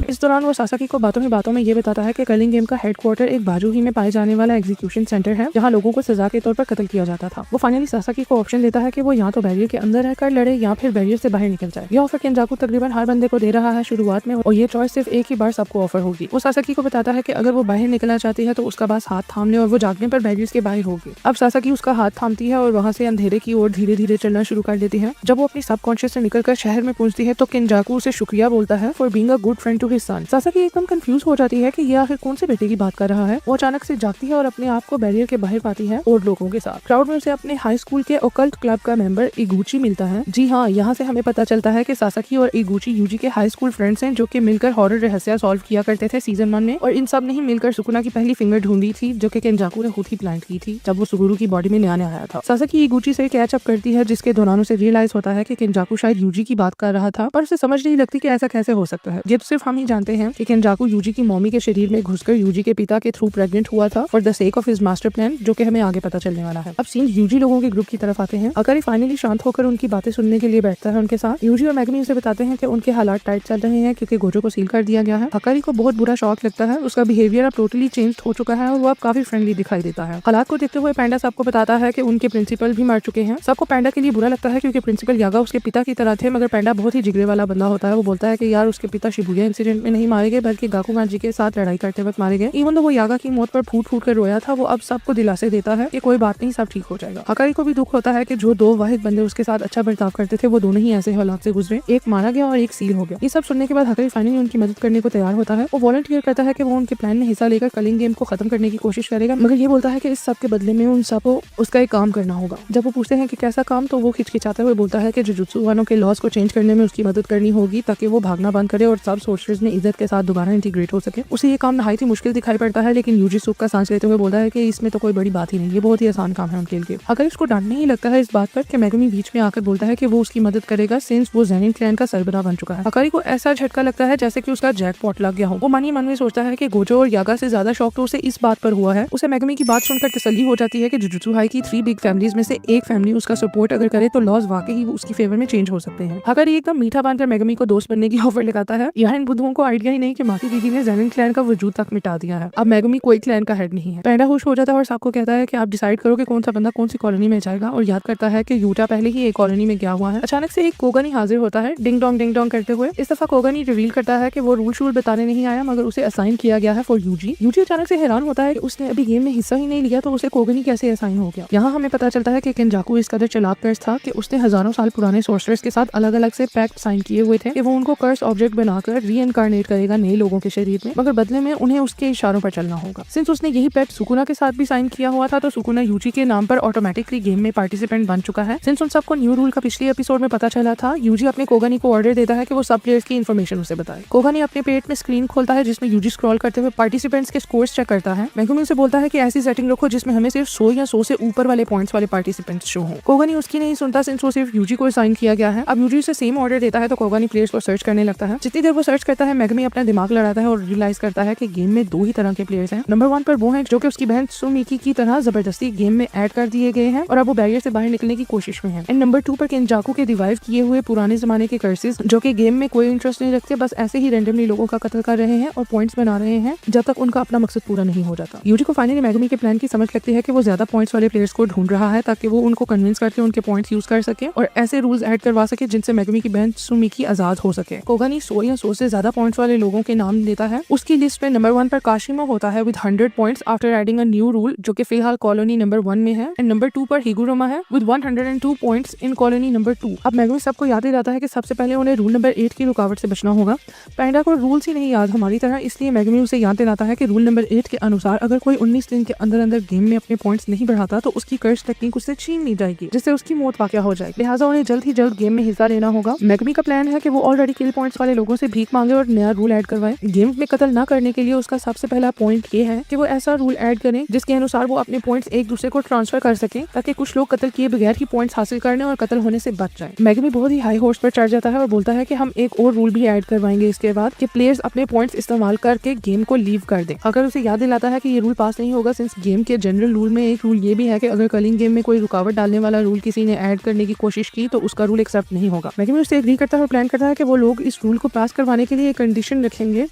इस दौरान वो सासाकी को बातों में ये बताता है कि कलिंग गेम का हेडक्वार्टर एक बाजू ही में पाए जाने वाला एग्जीक्यूशन सेंटर है जहां लोगों को सजा के तौर पर कत्ल किया जाता था। वो फाइनली सासाकी को ऑप्शन देता है कि वो या तो बैरियर के अंदर रहकर लड़े या फिर बैरियर से बाहर निकल जाए। ये ऑफर केंजाको तकरीबन हर बंदे को दे रहा है शुरुआत में और ये चॉइस सिर्फ एक ही बार सबको ऑफर होगी। वो सासाकी को बताता है कि अगर वो बाहर निकलना चाहती है तो उसका बस हाथ थाम ले और वो जागने पर बैरियर के बाहर होगी। अब सासाकी उसका हाथ थामती है और वहाँ से अंधेरे की ओर धीरे धीरे चलना शुरू कर देती है। जब वो अपनी सबकॉन्शियस से निकलकर शहर में पहुंचती है तो केंजाको उसे शुक्रिया बोलता है for being a good friend to his son. Sasaki एकदम कंफ्यूज हो जाती है कि ये आखिर कौन से बेटे की बात कर रहा है। वो अचानक से जागती है और अपने आप को बैरियर के बाहर पाती है और लोगों के साथ। क्राउड में उसे अपने हाई स्कूल के ओकल्ट क्लब का मेंबर इगुची मिलता है। जी हाँ, यहाँ से हमें पता चलता है कि सासाकी और इगुची यूजी के हाई स्कूल फ्रेंड्स हैं जो कि मिलकर हॉरर रहस्य सॉल्व किया करते थे सीजन 1 में, और इन सब ने ही मिलकर सुकुना की पहली फिंगर ढूंढी थी जो कि केंजाको ने खुद ही प्लांट की थी जब वो सुगुरु की बॉडी में नया आया था। सासाकी इगुची से कैच अप करती है जिसके दौरान उसे रियलाइज होता है कि केंजाको शायद यूजी की बात कर रहा था, पर उसे समझ नहीं लगती कि ऐसा कैसे हो सकता है। ये तो सिर्फ हम ही जानते हैं कि केंजाको यूजी की मॉमी के शरीर में घुसकर यूजी के पिता के थ्रू प्रेग्नेंट हुआ था for the sake of his master plan, जो कि हमें आगे पता चलने वाला है। अब सीन यूजी लोगों के ग्रुप की तरफ आते हैं। अकारी फाइनली शांत होकर उनकी बातें सुनने के लिए बैठता है उनके साथ। यूजी और मैगनी उसे बताते हैं कि उनके हालात टाइट चल रहे हैं क्योंकि गोजो को सील कर दिया गया है। अकारी को बहुत बुरा शॉक लगता है, उसका बिहेवियर अब टोटली चेंज हो चुका है और वो अब काफी फ्रेंडली दिखाई देता है। हालात को देखते हुए पैंडा सबको बताता है कि उनके प्रिंसिपल भी मर चुके हैं। सबको पैंडा के लिए बुरा लगता है क्योंकि प्रिंसिपल यागा उसके पिता की तरह थे, मगर पैंडा बहुत ही जिगरे वाला बंदा होता है। वो बोलता है कि यार उसके पिता शिबुया इंसिडेंट में नहीं मारे गए बल्कि गाकुगाजी के साथ लड़ाई करते वक्त मारे गए। इवन तो वो यागा की मौत पर फूट कर रोया था, वो अब सबको दिलासे देता है कि कोई बात नहीं, सब ठीक हो जाएगा। हकारी को भी दुख होता है कि जो 2 वाहिद बंदे उसके साथ अच्छा बर्ताव करते थे वो दोनों ही ऐसे हालात से गुजरे, एक मारा गया और एक सील हो गया। ये सब सुनने के बाद हकारी फाइनली उनकी मदद करने को तैयार होता है। वो वॉलंटियर करता है कि वो उनके प्लान में हिस्सा लेकर कलिंग गेम को खत्म करने की कोशिश करेगा, मगर ये बोलता है कि इस सब के बदले में उन सबको उसका एक काम करना होगा। जब वो पूछते हैं कि कैसा काम, तो वो खिचखिचाते हुए बोलता है कि जुजुत्सु वानों के लॉज को चेंज करने में उसकी मदद करनी होगी ताकि वो भागना बंद करे और सब सोर्सर्स अपने इज्जत के साथ दोबारा इंटीग्रेट हो सके। उसे ये काम नहायत ही मुश्किल दिखाई पड़ता है, लेकिन यूजी सुख का सांस लेते हुए बोलता है कि इसमें तो कोई बड़ी बात ही नहीं, ये बहुत ही आसान काम है उनके लिए। अगर इसको डांटने ही लगता है इस बात पर कि मेगुमी बीच में आकर बोलता है कि वो उसकी मदद करेगा सिंस वो ज़ेनिन क्लैन का सरबराह बन चुका है। हकारी को ऐसा झटका लगता है जैसे कि उसका जैकपॉट लग गया हो। वो मन ही मन में सोचता है कि गोजो और यागा से ज्यादा शौक तो उसे इस बात पर हुआ है। उसे मेगुमी की बात सुनकर तसल्ली हो जाती है कि जुजुत्सु हाई की 3 बिग फैमिलीज में से एक फैमिली उसका सपोर्ट अगर करे तो लॉज वाकई ही उसकी फेवर में चेंज हो सकते हैं। हकारी एकदम मीठा बांधकर मेगुमी को दोस्त बनने की ऑफर लगाता है। यहाँ इन बुद्धुओं को आइडिया ही नहीं कि माकी दीदी ने ज़ेनिन क्लैन का वजूद तक मिटा दिया है। अब मेगुमी कोई क्लैन का हेड नहीं है। पैंडा खुश हो जाता है और सबको कहता है कि आप डिसाइड करो कि कौन सा बंदा कौन सी कॉलोनी में जाएगा, और याद करता है कि यूटा पहले ही एक कॉलोनी में गया हुआ है। अचानक से एक कोगानी हाजिर होता है डिंग डोंग करते हुए। इस दफा कोगानी रिवील करता है कि वो रूल शूल बताने नहीं आया, मगर उसे असाइन किया गया है फॉर यूजी। यूजी अचानक से हैरान होता है कि उसने अभी गेम में हिस्सा ही नहीं लिया तो उसे कोगानी कैसे असाइन हो गया। यहाँ हमें पता चलता है कि केंजाकू इस कदर चालाक कर्स था कि उसने हजारों साल पुराने सोर्सरर्स के साथ अलग अलग से पैक्ट साइन किए हुए थे कि वो उनको कर्स ऑब्जेक्ट बनाकर रीइनकार्नेट करेगा नए लोगों के शरीर में, मगर बदले में उन्हें उसके इशारों पर चलना होगा। सिंस उसने यही पैक्ट सुकुना के साथ भी साइन किया हुआ था तो सुकुना यूजी के नाम पर ऑटोमेटिकली गेम में पार्टिसिपेंट बन चुका है। सिंस उन सबको न्यू रूल का पिछले एपिसोड में पता चला था, यूजी अपने कोगानी को ऑर्डर देता है कि वो सब प्लेयर्स की इन्फॉर्मेशन उसे बताए। कोगानी अपने पेट में स्क्रीन खोलता है जिसमें यूजी स्क्रॉल करते हुए पार्टिसिपेंट्स के स्कोर्स चेक करता है। मेगुमी उसे बोलता है कि ऐसी सेटिंग रखो जिसमें हमें सिर्फ 100 या 100 से ऊपर वाले पॉइंट्स वाले पार्टिसिपेंट्स शो हो। कोगानी उसकी नहीं सुनता सिंस वो सिर्फ यूजी को असाइन किया गया है। अब यूजी उसे सेम ऑर्डर देता है तो कोगानी प्लेयर्स को सर्च करने लगता है। जितनी देर वो सर्च करता है मेगुमी अपना दिमाग लड़ाता है और रियलाइज करता है कि गेम में 2 ही तरह के प्लेयर्स हैं। नंबर 1 पर वो हैं जो कि उसकी बहन सुमिकी की तरह जबरदस्ती गेम में ऐड कर दिए गए हैं और अब वो बैरियर से बाहर निकलने की कोशिश में है। एंड नंबर 2 पर केंजाकू के रिवाइव किए हुए पुराने जमाने के कर्सेस जो कि गेम में कोई इंटरेस्ट नहीं रखते, बस ऐसे ही रैंडमली लोगों का कत्ल कर रहे हैं और पॉइंट्स बना रहे हैं जब तक उनका अपना मकसद पूरा नहीं हो जाता। यूजी को फाइनली मेगुमी के प्लान की समझ लगती है कि वो ज्यादा पॉइंट्स वाले प्लेयर्स को ढूंढ रहा है ताकि वो उनको कन्विंस करके उनके पॉइंट्स यूज कर सके और ऐसे रूल्स ऐड करवा सके जिनसे मेगुमी की बहन सुमिकी आजाद हो सके। कोगानी 100 या 100 से ज्यादा पॉइंट्स वाले लोगों के नाम देता है। उसकी लिस्ट में नंबर 1 पर काशिमो होता है with 100 points after adding a new rule जो कि फिलहाल कॉलोनी नंबर 1 में है। एंड नंबर 2 पर हिगुरोमा है with 102 points in colony number 2। अब मेगुमी सबको याद ही रहता है कि सबसे पहले उन्हें रूल नंबर 8 की रुकावट से बचना होगा। पैंडा को रूल्स ही नहीं याद हमारी तरह, इसलिए मेगुमी उसे याद दिलाता है कि रूल नंबर 8 के अनुसार अगर कोई 19 दिन के अंदर अंदर गेम में अपने पॉइंट्स नहीं बढ़ाता तो उसकी कर्स टेक्निक उससे छीन ली जाएगी जिससे उसकी मौत वाक़या हो जाएगी। लिहाजा उन्हें जल्द ही जल्द गेम में हिस्सा लेना होगा। मेगुमी का प्लान है कि वो ऑलरेडी किल पॉइंट्स वाले लोगों से भीख मांगे और नया रूल ऐड करवाए। गेम में कत्ल न करने के लिए उसका सबसे पहला पॉइंट ये है कि वो ऐसा रूल ऐड करें जिसके अनुसार वो अपने पॉइंट्स एक दूसरे को ट्रांसफर कर सके ताकि कुछ लोग कत्ल किए बगैर ही पॉइंट्स हासिल करने और कत्ल होने से बच जाए। मेगुमी बहुत ही हाई हॉर्स पर चढ़ जाता है और बोलता है कि हम एक और रूल भी ऐड करवाएंगे इसके बाद कि प्लेयर्स अपने पॉइंट्स इस्तेमाल करके गेम को लीव कर दे। अगर उसे याद दिलाता है कि ये रूल पास नहीं होगा सिंस गेम के जनरल रूल में एक रूल ये भी है कि अगर कलिंग गेम में कोई रुकावट डालने वाला रूल किसी ने ऐड करने की कोशिश की तो उसका रूल एक्सेप्ट नहीं होगा। मेगुमी उससे एग्री करता है और प्लान करता है कि वो लोग इस रूल को पास करवाने के लिए एक कंडीशन रखेंगे।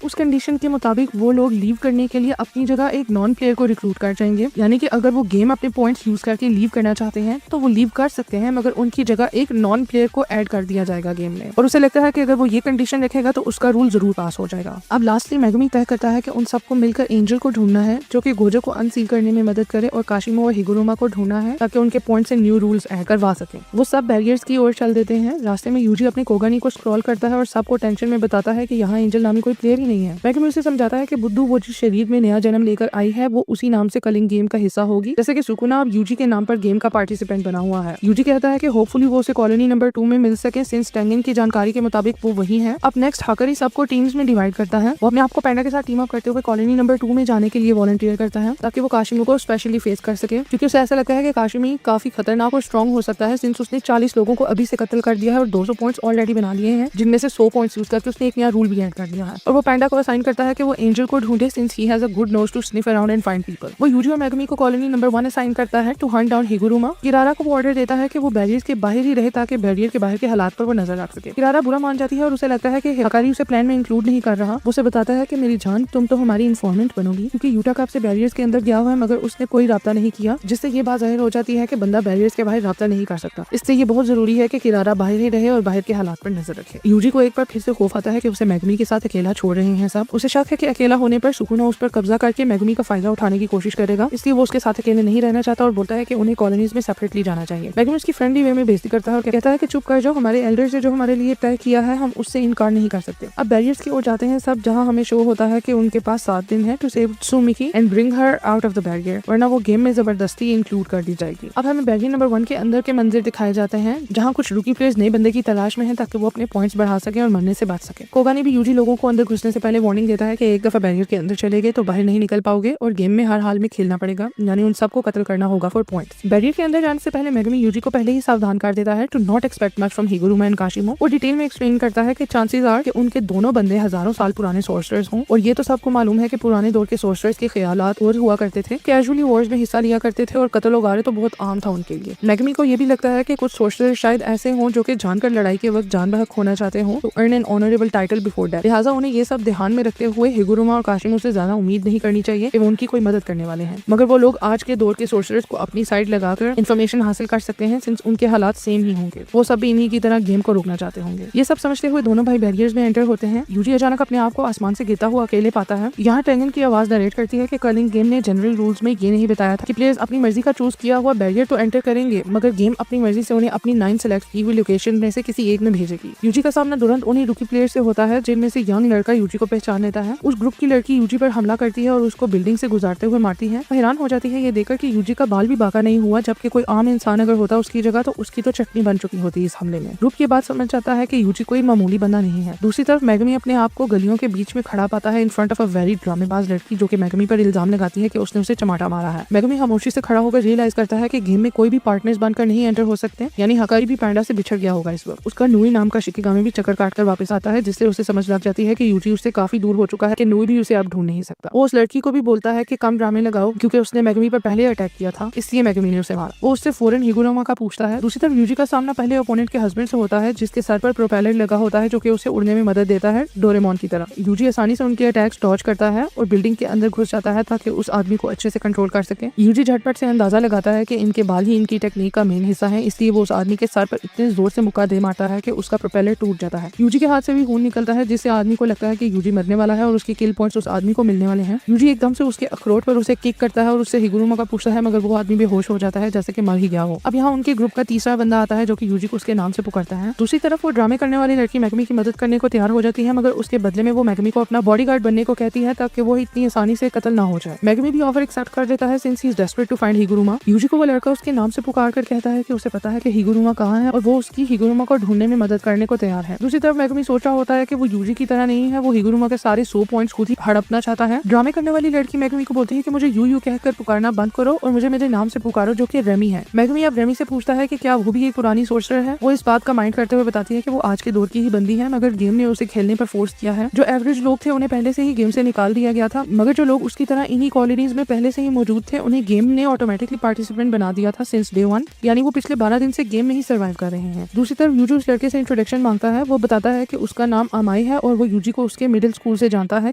उस कंडीशन के मुताबिक वो लोग लीव करने के लिए अपनी जगह एक नॉन प्लेयर को रिक्रूट कर जाएंगे, यानी कि अगर वो गेम अपने पॉइंट्स यूज करके लीव करना चाहते हैं तो वो लीव कर सकते हैं, मगर उनकी जगह एक नॉन प्लेयर को ऐड कर दिया जाएगा गेम में। और उसे लगता है कि अगर वो ये कंडीशन रखेगा तो उसका रूल जरूर पास हो जाएगा। अब लास्टली मेगुमी तय करता है कि उन सबको मिलकर एंजल को ढूंढना है जो कि गोजो को अनसील करने में मदद करे और काशिमो और हिगुरोमा को ढूंढना है ताकि उनके पॉइंट से न्यू रूल्स ऐड करवा सके। वो सब बैरियर्स की ओर चल देते हैं। रास्ते में यूजी अपने कोगानी को स्क्रॉल करता है और सबको टेंशन में बताता है कि यहाँ एंजल नामी कोई प्लेयर ही नहीं है। मेगुमी उसे समझाता है कि बुद्धू वो जिस शरीर में नया जन्म लेकर आई है वो उसी नाम से कलिंग गेम का हिस्सा होगी, जैसे कि सुकुना अब यूजी के नाम पर गेम का पार्टिसिपेंट बना हुआ है। यूजी कहता है कि होपफुली वो उसे कॉलोनी नंबर 2 में मिल सके सिंस टेंगिन की जानकारी के मुताबिक वो वही है। अब नेक्स्ट हाकरी सबको टीम्स में डिवाइड करता है। वो अपने आप को पैंडा के साथ टीम अप करते हुए कॉलोनी नंबर 2 में जाने के लिए वॉलंटियर करता है ताकि वो काशिमी को स्पेशली फेस कर सके, क्योंकि उसे ऐसा लगता है कि काशिमी काफी खतरनाक और स्ट्रॉन्ग हो सकता है सिंस उसने 40 लोगों को अभी से कत्ल कर दिया है और 200 पॉइंट्स ऑलरेडी बना लिए हैं, जिनमें से 100 पॉइंट्स यूज करके उसने एक नया रूल भी ऐड कर दिया है। और वो पैंडा को असाइन करता है कि वो एंजल को ढूंढे since he has a good nose to sniff around and find people. वो यूजी और मेगुमी को कॉलोनी नंबर 1 असाइन करता है to hunt down Higuruma. Kirara को ऑर्डर देता है कि वो बैरियर के बाहर ही रहे ताकि बैरियर के बाहर के हालात पर वो नजर रख सके। किरारा बुरा मान जाती है और उसे लगता है कि हकारी उसे प्लान में इंक्लूड नहीं कर रहा। वो उसे बताता है कि मेरी जान तुम तो हमारी इन्फॉर्मेंट बनोगी, क्योंकि यूटा कब से बैरियर्स के अंदर गया हुआ है मगर उसने कोई राब्ता नहीं किया, जिससे ये बात जाहिर हो जाती है कि बंदा बैरियर्स के बाहर राब्ता नहीं कर सकता। इससे ये बहुत जरूरी है कि किरारा बाहर ही रहे और बाहर के हालात पर नजर रखे। यूजी को एक बार फिर से खौफ आता है कि उसे मेगुमी के साथ अकेला छोड़ रहे हैं सब। उसे शक है कि अकेला होने पर सुकुना उस पर कब्जा करके मेगुमी का फायदा उठाने की कोशिश करेगा, इसलिए वो उसके साथ अकेले नहीं रहना चाहता और बोलता है कि उन्हें कॉलोनीज में सेपरेटली जाना चाहिए। मेगुमी उसकी फ्रेंडली वे में बेइज्जती करता है और कहता है कि चुप कर जाओ, हमारे एल्डर्स ने जो हमारे लिए तय किया है हम उससे इनकार नहीं कर सकते। अब बैरियर्स की ओर जाते हैं सब, जहाँ हमें शो होता है कि उनके पास 7 दिन है to save Tsumiki and bring her out of the barrier, वरना वो गेम में जबरदस्ती इंक्लूड कर दी जाएगी। अब हमें बैरियर नंबर 1 के अंदर के मंजर दिखाए जाते हैं जहाँ कुछ रूकी प्लेयर्स नए बंदे की तलाश में है ताकि वो अपने पॉइंट्स बढ़ा सके और मरने से बच सके। कोगानी भी यूजी यूजी लोगों को अंदर घुसने से पहले वार्निंग देता है कि एक दफा बैरियर के अंदर चले गए तो बाहर नहीं निकल पाओगे और गेम में हर हाल में खेलना पड़ेगा, यानी उन सबको कत्ल करना होगा फॉर पॉइंट्स। बैरियर के अंदर जाने से पहले मेगमी यूजी को पहले ही सावधान कर देता है to not expect much from Higuruma and Kashimo. वो डिटेल में एक्सप्लेन करता है कि चांसेस आर कि उनके दोनों बंदे हजारों साल पुराने सोर्सरर्स हों, और ये तो सबको मालूम है कि पुराने दौर के सोर्सरर्स के ख्यालात और हुआ करते थे, कैजुअली वॉर्स में हिस्सा लिया करते थे और कत्ल वगारे तो बहुत आम था उनके लिए। मेगमी को ये भी लगता है कि कुछ सोर्सरर्स शायद ऐसे हों जो कि जानकर लड़ाई के वक्त जान बहक होना चाहते हों to earn an honourable title before death. लिहाजा उन्हें ये सब ध्यान में रखते हुए हिगुरुमा और काशिमो से ज्यादा उम्मीद नहीं करनी चाहिए कि वो उनकी कोई मदद करने वाले हैं, मगर वो लोग आज के दौर के सोर्सरर्स को अपनी साइड लगाकर इन्फॉर्मेशन हासिल कर सकते हैं सिंस उनके हालात सेम ही होंगे। वो सब भी इन्हीं की तरह गेम को रोकना चाहते होंगे। ये सब समझते हुए दोनों भाई बैरियर्स में एंटर होते हैं। यूजी अचानक अपने आप को आसमान से गिरता हुआ अकेले पाता है। यहाँ टेंगन की आवाज नरेट करती है कि कर्लिंग गेम ने जनरल रूल्स में ये नहीं बताया था कि प्लेयर्स अपनी मर्जी का चूज किया हुआ बैरियर तो एंटर करेंगे, मगर गेम अपनी मर्जी से उन्हें अपनी 9 सेलेक्ट की हुई लोकेशन में से किसी एक में भेजेगी। यूजी का सामना तुरंत उन्हीं रूकी प्लेयर से होता है जिनमें से यंग लड़का यूजी को पहचान लेता है। उस ग्रुप की लड़की यूजी पर हमला करती है और उसको बिल्डिंग से गुजारते हुए मारती है। हैरान हो जाती है ये देखकर कि यूजी का बाल भी बाका नहीं हुआ, जबकि कोई आम इंसान अगर होता उसकी जगह तो उसकी तो चटनी बन चुकी होती इस हमले में। ग्रुप की बात समझ जाता है कि यूजी कोई मामूली बंदा नहीं है। दूसरी तरफ मेगमी अपने आप को गलियों के बीच में खड़ा पाता है in front of a very ड्रामेबाज लड़की जो कि मेगमी पर इल्जाम लगाती है कि उसने उसे चमाटा मारा है। मेगमी खामोशी से खड़ा होकर रियलाइज करता है कि गेम में कोई भी पार्टनर्स बनकर नहीं एंटर हो सकते, यानी हकारी भी पैंडा से बिछड़ गया होगा इस वक्त। उसका नूई नाम का शिकिगामी भी चक्कर काटकर वापस आता है, जिससे उसे समझ लग जाती है कि यूजी उससे काफी दूर हो चुका है कि नूई भी उसे अब ढूंढ नहीं सकता। वो उस लड़की को भी बोलता है कि कम ड्रामे लगाओ क्योंकि उसने मेगमी पर पहले अटैक किया था, इसलिए मेगमी ने उसे मारा। वो उससे फौरन हिगुरुमा का पूछता है। दूसरी तरफ यूजी का सामना पहले ओपोनेंट के हस्बैंड से होता है जिसके सर पर प्रोपेलर लगा होता है जो कि उसे उड़ने में मदद देता है डोरेमोन की तरह। यूजी आसानी से उनके अटैक्स डॉज करता है और बिल्डिंग के अंदर घुस जाता है ताकि उस आदमी को अच्छे से कंट्रोल कर सके। यूजी झटपट से अंदाजा लगाता है कि इनके बाल ही इनकी टेक्निक का मेन हिस्सा है, इसलिए वो उस आदमी के सर पर इतने जोर से मुक्का दे मारता है कि उसका प्रोपेलर टूट जाता है। यूजी के हाथ से भी खून निकलता है जिससे आदमी को लगता है कि यूजी मरने वाला है और उसके किल पॉइंट्स उस आदमी को मिलने वाले हैं। यूजी एकदम से उसके अखरोट पर उसे किक करता है और उससे हिगुरुमा का पूछता है, मगर वो आदमी बेहोश हो जाता है जैसे कि मर ही गया हो। अब यहाँ उनके ग्रुप का तीसरा बंदा आता है जो कि यूजी को उसके नाम से पुकारता है। दूसरी तरफ वो ड्रामे करने वाली लड़की मेगमी की मदद करने को तैयार हो जाती है, मगर उसके बदले में वो मेगमी को अपना बॉडीगार्ड बनने को कहती है ताकि वो इतनी आसानी से कत्ल ना हो जाए। मेगमी भी ऑफर एक्सेप्ट कर देता है since he is desperate to find Higuruma. Yuji को वो लड़का उसके नाम से पुकार कर कहता है कि उसे पता है कि हिगुरुमा कहाँ है और वो उसकी हिगुरुमा को ढूंढने में मदद करने को तैयार है। दूसरी तरफ मेगमी सोच रहा होता है कि वो यूजी की तरह नहीं है, वो हिगुरुमा के सारे 100 पॉइंट्स खुद ही हड़पना चाहता है। ड्रामे करने वाली लड़की मेगमी को बोलती है कि मुझे यू कहकर पुकारना बंद करो और मुझे मेरे नाम से पुकारो जो कि रेमी है। मेगमी अब रेमी से पूछता है कि क्या वो भी एक पुरानी सोर्सर है। वो इस बात का माइंड करते हुए बताती है कि वो आज के दौर की ही बंदी है, मगर गेम ने उसे खेलने पर फोर्स किया है। जो एवरेज लोग थे उन्हें पहले से ही गेम से निकाल दिया गया था, मगर जो लोग उसकी तरह इन्हीं कॉलोनीज में पहले से ही मौजूद थे उन्हें गेम ने ऑटोमेटिकली पार्टिसिपेंट बना दिया था सिंस डे 1, यानी वो पिछले 12 दिन से गेम में ही सर्वाइव कर रहे हैं। दूसरी तरफ यूजी उस लड़के से इंट्रोडक्शन मांगता है। वो बताता है कि उसका नाम अमाई है और वो यूजी को उसके मिडिल स्कूल से जानता है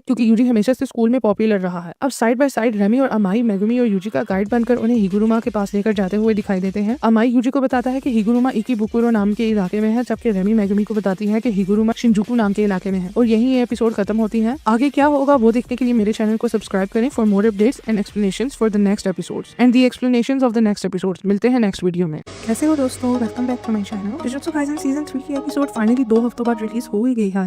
क्योंकि यूजी हमेशा से स्कूल में पॉपुलर रहा है। अब साइड बाय साइड रेमी और अमाई मेगुमी और यूजी का गाइड बनकर उन्हें हिगुरुमा के पास लेकर जाते हुए दिखाई देते हैं। अमाई यूजी को बताता है कि हिगुरुमा इकिबुकुरो नाम के इलाके में है, जबकि रेमी मेगुमी को बताती है कि हिगुरुमा शिंजुकू नाम के इलाके में है। और यही ये एपिसोड खत्म होती है। आगे क्या होगा वो देखने के लिए मेरे चैनल को सब्सक्राइब करें for more updates and explanations for the next episodes and the explanations of the next episodes. मिलते हैं नेक्स्ट वीडियो में। कैसे हो दोस्तों, welcome back to my channel. Jujutsu Kaisen season 3 की एपिसोड फाइनली 2 हफ्तों बाद रिलीज हो ही गई है।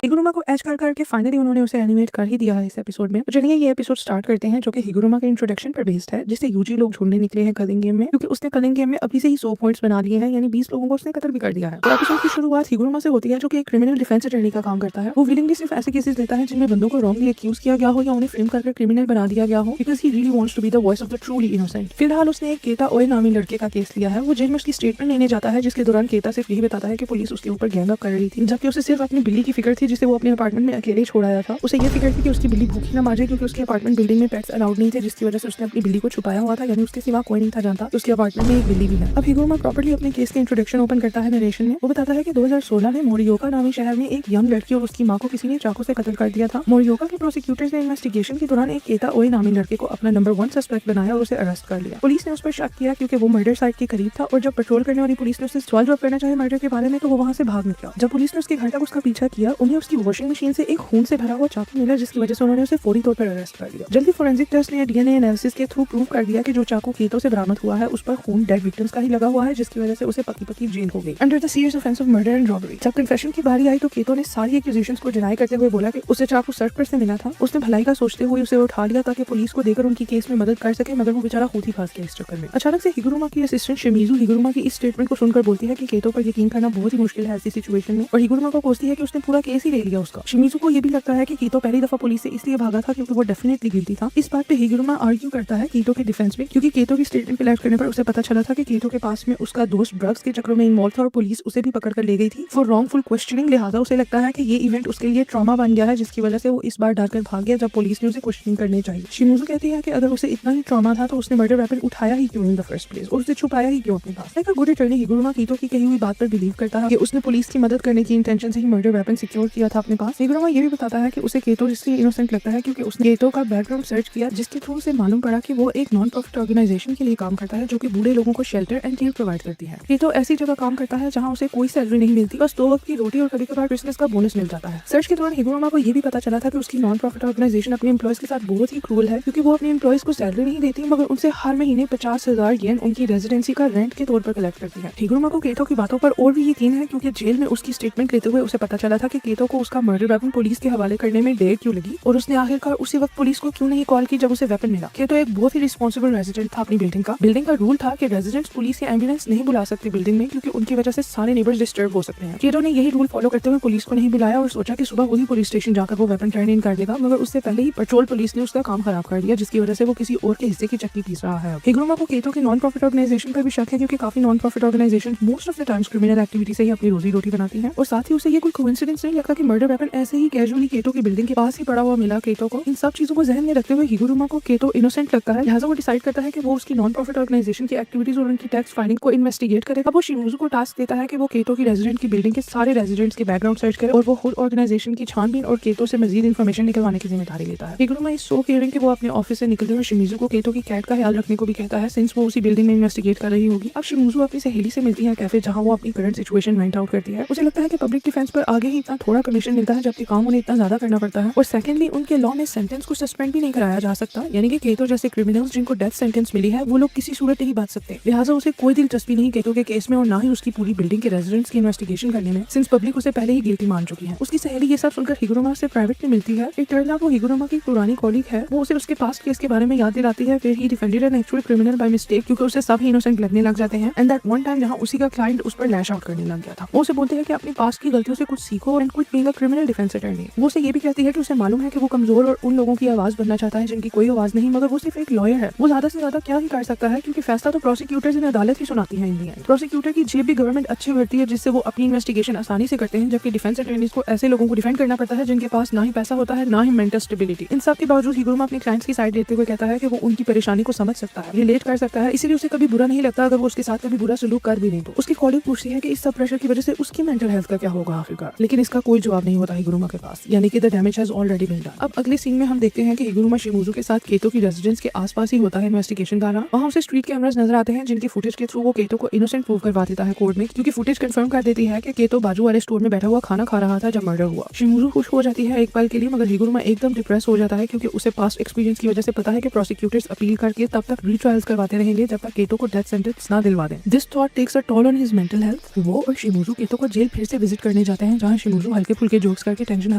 हिगुरुमा को एज करके फाइनली उन्होंने उसे एनिमेट कर ही दिया है इस एपिसोड में। तो चलिए ये एपिसोड स्टार्ट करते हैं जो कि हिगुरुमा के इंट्रोडक्शन पर बेस्ड है, जिससे यूजी लोग ढूंढने निकले हैं कलिंग गेम में, क्योंकि उसने कलिंग गेम में अभी से ही 100 पॉइंट्स बना लिए हैं, यानी 20 लोगों को उसने कत्ल भी कर दिया है। तो एपिसोड की शुरुआत हिगुरुमा से होती है जो कि एक क्रिमिनल डिफेंस अटॉर्नी का काम करता है। वो विलिंगली सिर्फ ऐसे केसेस लेता है जिनमें बंदों को रॉन्गली एक्यूज किया गया हो या उन्हें फ्रेम करके क्रिमिनल बना दिया गया हो, because he really wants to be the voice of the truly innocent. फिलहाल उसने एक केता ओए नामी लड़के का केस लिया है। वो जेल में उसकी स्टेटमेंट लेने जाता है, जिसके दौरान केता सिर्फ यही बताता है कि पुलिस उसके ऊपर गैंग अप कर रही थी, जबकि उसे सिर्फ अपनी बिल्ली की फिक्र थी जिसे वो अपने अपार्टमेंट में अकेले छोड़ाया था। उसे ये फिक्र थी कि उसकी बिल्ली भूखी ना मर जाए, क्योंकि उसके अपार्टमेंट बिल्डिंग में पेट्स अलाउड नहीं थे, जिसकी वजह से उसने अपनी बिल्ली को छुपाया हुआ था, यानी उसके सिवा कोई नहीं था जानता कि उसके अपार्टमेंट में एक बिल्ली भी है। अब हिगुरुमा प्रॉपर्ली अपने केस के इंट्रोडक्शन ओपन करता है नरेशन में। वो बताता है कि 2016 में मोरियोका नामी शहर में एक यंग लड़की और उसकी मां को किसी ने चाकू से कत्ल कर दिया था। मोरियोका के प्रोसिक्यूटर्स ने इन्वेस्टिगेशन के दौरान एक केता ओए नामी लड़के को अपना नंबर 1 सस्पेक्ट बनाया और उसे अरेस्ट कर लिया। पुलिस ने उस पर शक किया क्योंकि वो मर्डर साइट के करीब था, और जब पेट्रोल करने वाली पुलिस ने उसे सवाल जवाब करना चाहे मर्डर के बारे में तो वो वहां से भाग निकला। जब पुलिस ने उसके घर तक उसका पीछा किया, उन्हें उन्हें उसकी वॉशिंग मशीन से एक खून से भरा हुआ चाकू मिला, जिसकी वजह से उन्होंने उसे फौरी तौर पर अरेस्ट कर लिया। जल्दी फोरेंसिक टेस्ट ने डीएनए एनालिसिस के थ्रू प्रूव कर दिया कि जो चाकू केतो से बरामद हुआ है उस पर खून डेड विक्टिम्स का ही लगा हुआ है, जिसकी वजह से उसे पकी जेल हो गई under the serious offence of murder and robbery. जब कन्फेशन की बारी आई तो केतो ने सारी एक्यूजेशंस को डिनाई करते हुए बोला कि उसे चाकू सड़क पर से मिला था। उसने भलाई का सोचते हुए उसे उठा लिया ताकि पुलिस को देकर उनकी केस में मदद कर सके, मगर वो बेचारा खुद ही फंस गया इस चक्कर में। अचानक से हिगुरुमा की असिस्टेंट शिमिजू हिगुरुमा की इस स्टेटमेंट को सुनकर बोलती है कि केतो पर यकीन करना बहुत ही मुश्किल है ऐसी सिचुएशन में, और हिगुरुमा को कोसती है कि उसने पूरा केस ही ले लिया उसका। शिमिजू को ये भी लगता है कि केतो पहली दफा पुलिस से इसलिए भागा था क्योंकि वो डेफिनेटली गिल्टी था। इस बात पे हिगुरुमा आर्ग्यू करता है केतो के डिफेंस में, क्योंकि केतो की स्टेटमेंट कलेक्ट करने पर उसे पता चला था कि केतो के पास में उसका दोस्त ड्रग्स के चक्रों में इन्वॉल्व था और पुलिस उसे भी पकड़ कर ले गई थी फॉर रॉन्गफुल क्वेश्चनिंग। लिहाजा उसे लगता है कि ये इवेंट उसके लिए ट्रॉमा बन गया है, जिसकी वजह से वो इस बार डरकर भाग गया जब पुलिस ने उसे क्वेश्चनिंग करनी चाहिए। शिमिजू कहती है कि अगर उसे इतना ही ट्रॉमा था तो उसने मर्डर वेपन उठाया ही क्यों इन द फर्स्ट प्लेस, और उसे छुपाया ही क्यों अपने पास। लाइक अ गुड अटॉर्नी हिगुरुमा केतो की कही हुई बात पर बिलीव करता है कि उसने पुलिस की मदद करने की इंटेंशन से ही मर्डर वेपन सिक्योर किया था अपने पास। हिगुरुमा ये भी बताता है कि उसे केतो इसलिए इनोसेंट लगता है क्योंकि उसने केतो का बैकग्राउंड सर्च किया, जिसके थ्रू उसे मालूम पड़ा कि वो एक नॉन प्रॉफिट ऑर्गेनाइजेशन के लिए काम करता है जो कि बूढ़े लोगों को शेल्टर एंड केयर प्रोवाइड करती है। केतो ऐसी जगह काम करता है जहाँ उसे कोई सैलरी नहीं मिलती, बस 2 वक्त की रोटी और कभी-कभार बिजनेस का बोनस मिल जाता है। सर्च के दौरान हिगुरुमा को ये भी पता चला था कि उसकी नॉन प्रॉफिट ऑर्गेनाइजेशन अपने एम्प्लॉयज के साथ बहुत ही क्रूअल है, क्योंकि वो अपने एम्प्लॉयज को सैलरी नहीं देती मगर उनसे हर महीने 50,000 येन उनकी रेजिडेंसी का रेंट के तौर पर कलेक्ट करती है। हिगुरुमा को केतो की बातों पर और भी यकीन है क्योंकि जेल में उसकी स्टेटमेंट लेते हुए उसे पता चला था कि केतो को उसका मर्डर वेपन पुलिस के हवाले करने में देर क्यों लगी और उसने आखिरकार उसी वक्त पुलिस को क्यों नहीं कॉल की जब उसे वेपन मिला। केतो एक बहुत ही रिस्पॉन्सिबल रेजिडेंट था अपनी बिल्डिंग का रूल था कि रेजिडेंट्स पुलिस या एम्बुलेंस नहीं बुला सकते बिल्डिंग में, क्योंकि उनकी वजह से सारे नेबर्स डिस्टर्ब हो सकते हैं। केतो ने यही रूल फॉलो करते हुए पुलिस को नहीं बुलाया और सोचा कि सुबह वही पुलिस स्टेशन जाकर वो वेपन टर्न इन कर देगा, मगर उससे पहले ही पेट्रोल पुलिस ने उसका काम खराब कर दिया, जिसकी वजह से वो किसी और के हिस्से की चक्की पीस रहा है। हिगुरुमा को केतो की नॉन प्रॉफिट ऑर्गेनाइजेशन पर भी शक है, क्योंकि काफी non profit organisation most of the times criminal activity से ही अपनी रोजी रोटी बनाती हैं, और साथ ही उसे ये कोई कोइंसिडेंस नहीं लगता कि मर्डर वेपन ऐसे ही कैजुअली केतो की बिल्डिंग के पास ही पड़ा हुआ मिला केतो को। इन सब चीजों को जहन में रखते हुए हिगुरुमा को केतो इनोसेंट लगता है, लिहाजा वो डिसाइड करता है कि वो उसकी नॉन प्रॉफिट ऑर्गेनाइजेशन की एक्टिविटीज और उनकी टैक्स फाइलिंग को इन्वेस्टिगेट करेगा। वो शिमिजू को टास्क देता है कि वो केतो की रेजिडेंट की बिल्डिंग के सारे रेजिडेंट्स के बैकग्राउंड सर्च करे और वो खुद ऑर्गेनाइजेशन की छानबीन और केतो से मजीद इन्फॉर्मेशन निकलवाने की जिम्मेदारी लेता है। हिगुरुमा इज सो केयरिंग कि वो अपने ऑफिस से निकलते हुए शिमिजू को केतो की कैट का ख्याल रखने को भी कहता है, सिंस वो उसी बिल्डिंग में इन्वेस्टिगेट कर रही होगी। अब शिमिजू अपनी सहेली से मिलती है कैफे, जहां वो अपनी करंट सिचुएशन वेंट आउट करती है। उसे लगता है कि पब्लिक डिफेंस पर आगे ही इतना थोड़ा कमीशन मिलता है जबकि काम उन्हें इतना ज्यादा करना पड़ता है, और सेकेंडली उनके लॉ में सेंटेंस को सस्पेंड भी नहीं कराया जा सकता, यानी कि केतो जैसे क्रिमिनल्स जिनको डेथ सेंटेंस मिली है वो लोग किसी सूरत नहीं बच सकते। लिहाजा उसे कोई दिलचस्पी नहीं केतो के केस में और ना ही उसकी पूरी बिल्डिंग के रेजिडेंट्स की इन्वेस्टिगेशन करने में, सिंस पब्लिक उसे पहले ही गिल्टी मान चुकी है। उसकी सहेली ये सब सुनकर हिगुरुमा से प्राइवेट में मिलती है। एक टर्न वो हिगुरुमा की पुरानी कॉलीग है, वो उसे उसके पास्ट केस के बारे में याद दिलाती है, फिर he defended an actual criminal by mistake, क्योंकि उसे सब ही इनोसेंट लगने लग जाते हैं, एंड दैट वन टाइम जहां उसी का क्लाइंट उस पर लैश आउट करने लग गया था। वो उसे बोलते हैं कि अपनी पास्ट की गलतियों से कुछ सीखो and quit being a criminal defence attorney. वो उसे ये भी कहती है कि उसे मालूम है कि वो कमजोर और उन लोगों की आवाज बनना चाहता है जिनकी कोई आवाज नहीं, मगर वो सिर्फ एक लॉयर है, वो ज्यादा से ज्यादा क्या ही कर सकता है, क्योंकि फैसला तो प्रोसिक्यूटर्स इन अदालत ही सुनाती है। इन दी एंड प्रोसिक्यूटर की जेब भी गवर्नमेंट अच्छी भरती है, जिससे वो अपनी इन्वेस्टिगेशन आसानी से करते हैं, जबकि डिफेंस अटॉर्नीज को ऐसे लोगों को डिफेंड करना पड़ता है जिनके पास ना ही पैसा होता है ना ही मेंटल स्टेबिलिटी। इन सब के बावजूद हिगुरुमा अपने क्लाइंट्स की साइड लेते हुए कहता है कि वो उनकी परेशानी को समझ सकता है, रिलेट कर सकता है, इसीलिए उसे कभी बुरा नहीं लगता अगर वो उसके साथ कभी बुरा सलूक कर भी नहीं तो। उसकी कॉलीग पूछती है कि इस सब प्रेशर की वजह से उसकी मेंटल हेल्थ का क्या होगा आखिरकार, लेकिन इसका कोई जवाब नहीं होता हिगुरुमा के पास, यानी कि the damage has already been done. अब अगले सीन में हम देखते हैं कि हिगुरुमा शिमिजू के साथ केतो की रेजिडेंस के आसपास ही होता है इन्वेस्टिगेशन कर रहा। वहाँ उसे स्ट्रीट कैमरास नजर आते हैं जिनकी फुटेज के थ्रू वो केतो को इनोसेंट प्रूव करवा देता है कोर्ट में, क्योंकि फुटेज कंफर्म कर देती है कि केतो बाजू वाले स्टोर में बैठा हुआ खाना खा रहा था जब मर्डर हुआ। शिमिजू खुश हो जाती है एक पल के लिए, मगर हिगुरुमा एकदम डिप्रेस हो जाता है क्योंकि उसे पास्ट एक्सपीरियंस की वजह से पता है कि प्रोसिक्यूटर्स अपील करके तब तक रीट्रायल्स करवाते रहेंगे जब तक केतो को डेथ सेंटेंस ना दिलवा दें। This thought takes a toll on his mental health. वो और शिमिजू केतो को जेल फिर से विजिट करने जाते हैं, जहाँ शिमिजू हल्के फुल्के जोक्स करके टेंशन